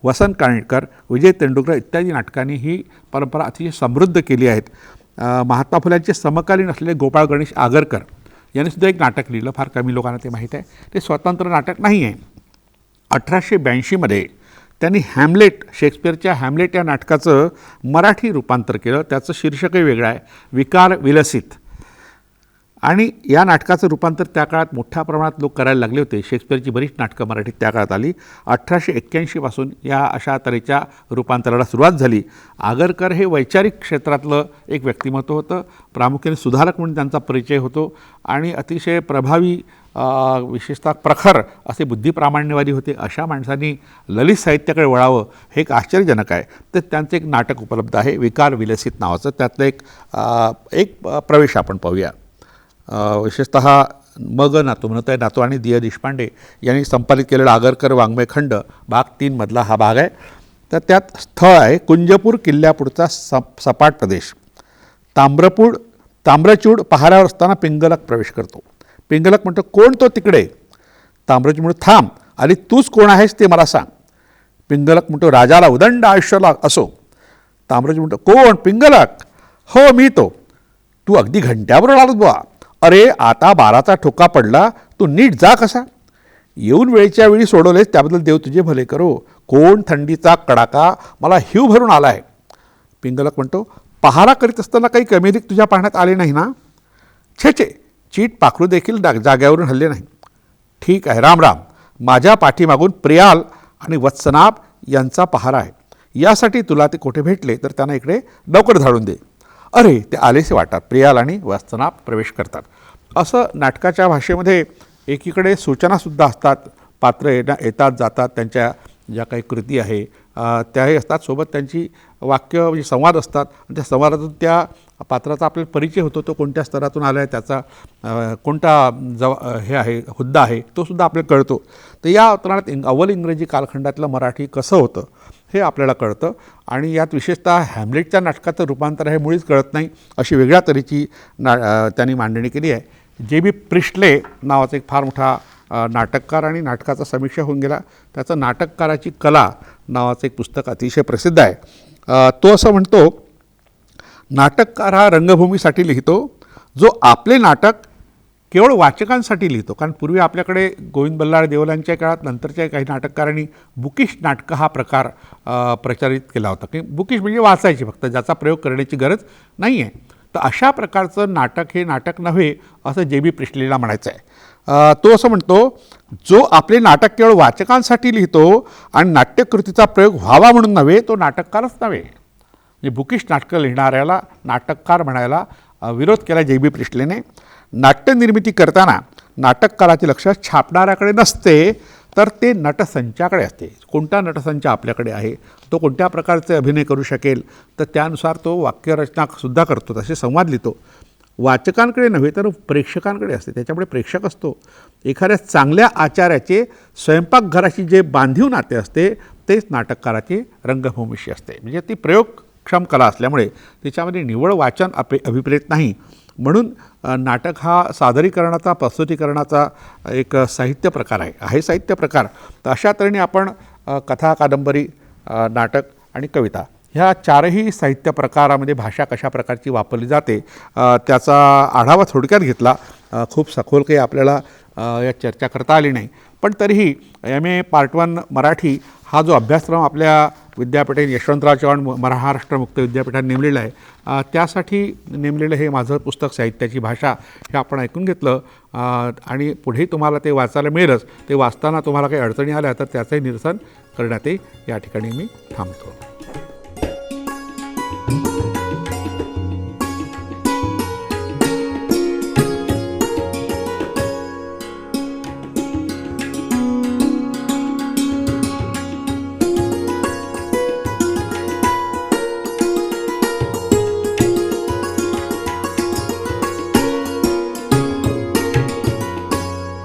वसंत कानेटकर, विजय तेंडुलकर इत्यादी नाटकांनी ही परंपरा अतिशय समृद्ध केली आहेत. महात्मा फुल्यांचे समकालीन असलेले गोपाळ गणेश आगरकर यांनी सुद्धा एक नाटक लिहिलं, फार कमी लोकांना ते माहीत आहे. ते स्वतंत्र नाटक नाही आहे. 1882 त्यांनी हॅमलेट, शेक्सपिअरच्या हॅमलेट या नाटकाचं मराठी रूपांतर केलं. त्याचं शीर्षकही वेगळं आहे, विकार विलसित. आणि या नाटकाचं रूपांतर त्या काळात मोठ्या प्रमाणात लोक करायला लागले होते. शेक्सपिअरची बरीच नाटकं मराठीत त्या काळात आली. 1881 पासून या अशा तऱ्हेच्या रूपांतराला सुरुवात झाली. आगरकर हे वैचारिक क्षेत्रातलं एक व्यक्तिमत्व होतं. प्रामुख्याने सुधारक म्हणून त्यांचा परिचय होतो आणि अतिशय प्रभावी विशेषतः प्रखर असे बुद्धिप्रामाण्यवादी होते. अशा माणसांनी ललित साहित्याकडे वळावं हे एक आश्चर्यजनक आहे. तर त्यांचं एक नाटक उपलब्ध आहे विकार विलसित नावाचं. त्यातलं एक प्रवेश आपण पाहूया. विशेषतः मग नातू म्हणत आहे नातू आणि दिया देशपांडे यांनी संपादित केलेला आगरकर वाङ्मयखंड भाग 3 मधला हा भाग आहे. तर त्यात स्थळ आहे कुंजपूर किल्ल्यापुढचा सपाट प्रदेश. ताम्रचूड पहारावर असताना पिंगलक प्रवेश करतो. पिंगलक म्हणतो कोण तो तिकडे. ताम्रचूड म्हणतो थांब आणि तूच कोण आहेस ते मला सांग. पिंगलक म्हणतो राजाला उदंड आयुष्याला असो. ताम्रचूड म्हणतो कोण. पिंगलक हो मी तो. तू अगदी घंट्याबरोबर आलास बुवा. अरे आता 12चा ठोका पडला. तू नीट जा कसा. येऊन वेळच्या वेळी सोडवलेस त्याबद्दल देव तुझे भले करो. कोण थंडीचा कडाका मला हिव भरून आला आहे. पिंगलक म्हणतो पहारा करीत असताना काही कमी अधिक तुझ्या पाहण्यात आले नाही ना. छे चीट पाखरू देखील जाग्यावरून हल्ले नाही. ठीक आहे राम राम. माझ्या पाठीमागून प्रियाल आणि वत्सनाप यांचा पहारा आहे. यासाठी तुला ते कोठे भेटले तर त्यांना इकडे लवकर धाडून दे. अरे ते आलेसे वाटतात. प्रियाल आणि वत्सनाप प्रवेश करतात. असं नाटकाच्या भाषेमध्ये एकीकडे सूचनासुद्धा असतात. पात्र येतात जातात. त्यांच्या ज्या काही कृती आहे त्याही असतात. सोबत त्यांची वाक्य म्हणजे संवाद असतात. आणि त्या संवादातून त्या पात्राचा आपल्याला परिचय होतो. तो कोणत्या स्तरातून आला आहे त्याचा कोणता हे आहे हुद्दा आहे तो सुद्धा आपल्याला कळतो. तर या उतरणात अव्वल इंग्रजी कालखंडातलं मराठी कसं होतं हे आपल्याला कळतं. आणि यात विशेषतः हॅम्लेटच्या नाटकाचं रूपांतर हे मुळीच कळत नाही अशी वेगळ्या तऱ्हेची त्यांनी मांडणी केली आहे. J.B. प्रिस्टले नावाचा एक फार मोठा नाटककार आणि नाटकाचा समीक्षा होऊन गेला. त्याचं नाटककाराची कला नावाचं एक पुस्तक अतिशय प्रसिद्ध आहे. तो असं म्हणतो नाटककार हा रंगभूमीसाठी लिहितो जो आपले नाटक केवळ वाचकांसाठी लिहितो. कारण पूर्वी आपल्याकडे गोविंद बल्लाळ देवलांच्या काळात नंतरच्या काही नाटककारांनी बुकिश नाटकं हा प्रकार प्रचारित केला होता. की बुकिश म्हणजे वाचायची फक्त ज्याचा प्रयोग करण्याची गरज नाही आहे. तर अशा प्रकारचं नाटक हे नाटक नव्हे असं J.B. प्रिस्टलेला म्हणायचं आहे. तो असं म्हणतो जो आपले नाटक केवळ वाचकांसाठी लिहितो आणि नाट्यकृतीचा प्रयोग व्हावा म्हणून नव्हे तो नाटककारच नव्हे. म्हणजे बुकिश नाटकं लिहिणाऱ्याला नाटककार म्हणायला विरोध केला J.B. प्रिस्टलेने. नाट्यनिर्मिती करताना नाटककाराचे लक्ष छापणाऱ्याकडे नसते तर ते नटसंचाकडे असते. कोणता नटसंच आपल्याकडे आहे तो कोणत्या प्रकारचे अभिनय करू शकेल तर त्यानुसार तो वाक्यरचनासुद्धा करतो. तसे संवाद लिहितो. वाचकांकडे नव्हे तर प्रेक्षकांकडे असते. त्याच्यामुळे प्रेक्षक असतो. एखाद्या चांगल्या आचार्याचे स्वयंपाकघराशी जे बांधीव नाते असते तेच नाटककाराचे रंगभूमीशी असते. म्हणजे ती प्रयोगक्षम कला असल्यामुळे त्याच्यामध्ये निव्वळ वाचन अभिप्रेत नाही. म्हणून नाटक हा सादरीकरणाचा प्रस्तुतीकरणाचा एक साहित्य प्रकार आहे साहित्य प्रकार. तर अशा तऱ्हेने आपण कथा कादंबरी नाटक आणि कविता ह्या चारही साहित्य प्रकारामध्ये भाषा कशा प्रकारची वापरली जाते त्याचा आढावा थोडक्यात घेतला. खूप सखोल काही आपल्याला या चर्चा करता आली नाही. पण तरीही MA पार्ट 1 मराठी हा जो अभ्यासक्रम आपल्या विद्यापीठाने यशवंतराव चव्हाण महाराष्ट्र मुक्त विद्यापीठाने नेमलेला आहे त्यासाठी नेमलेलं हे माझं पुस्तक साहित्याची भाषा हे आपण ऐकून घेतलं. आणि पुढेही तुम्हाला ते वाचायला मिळेलच. ते वाचताना तुम्हाला काही अडचणी आल्या तर त्याचंही निरसन करण्यात या ठिकाणी मी थांबतो.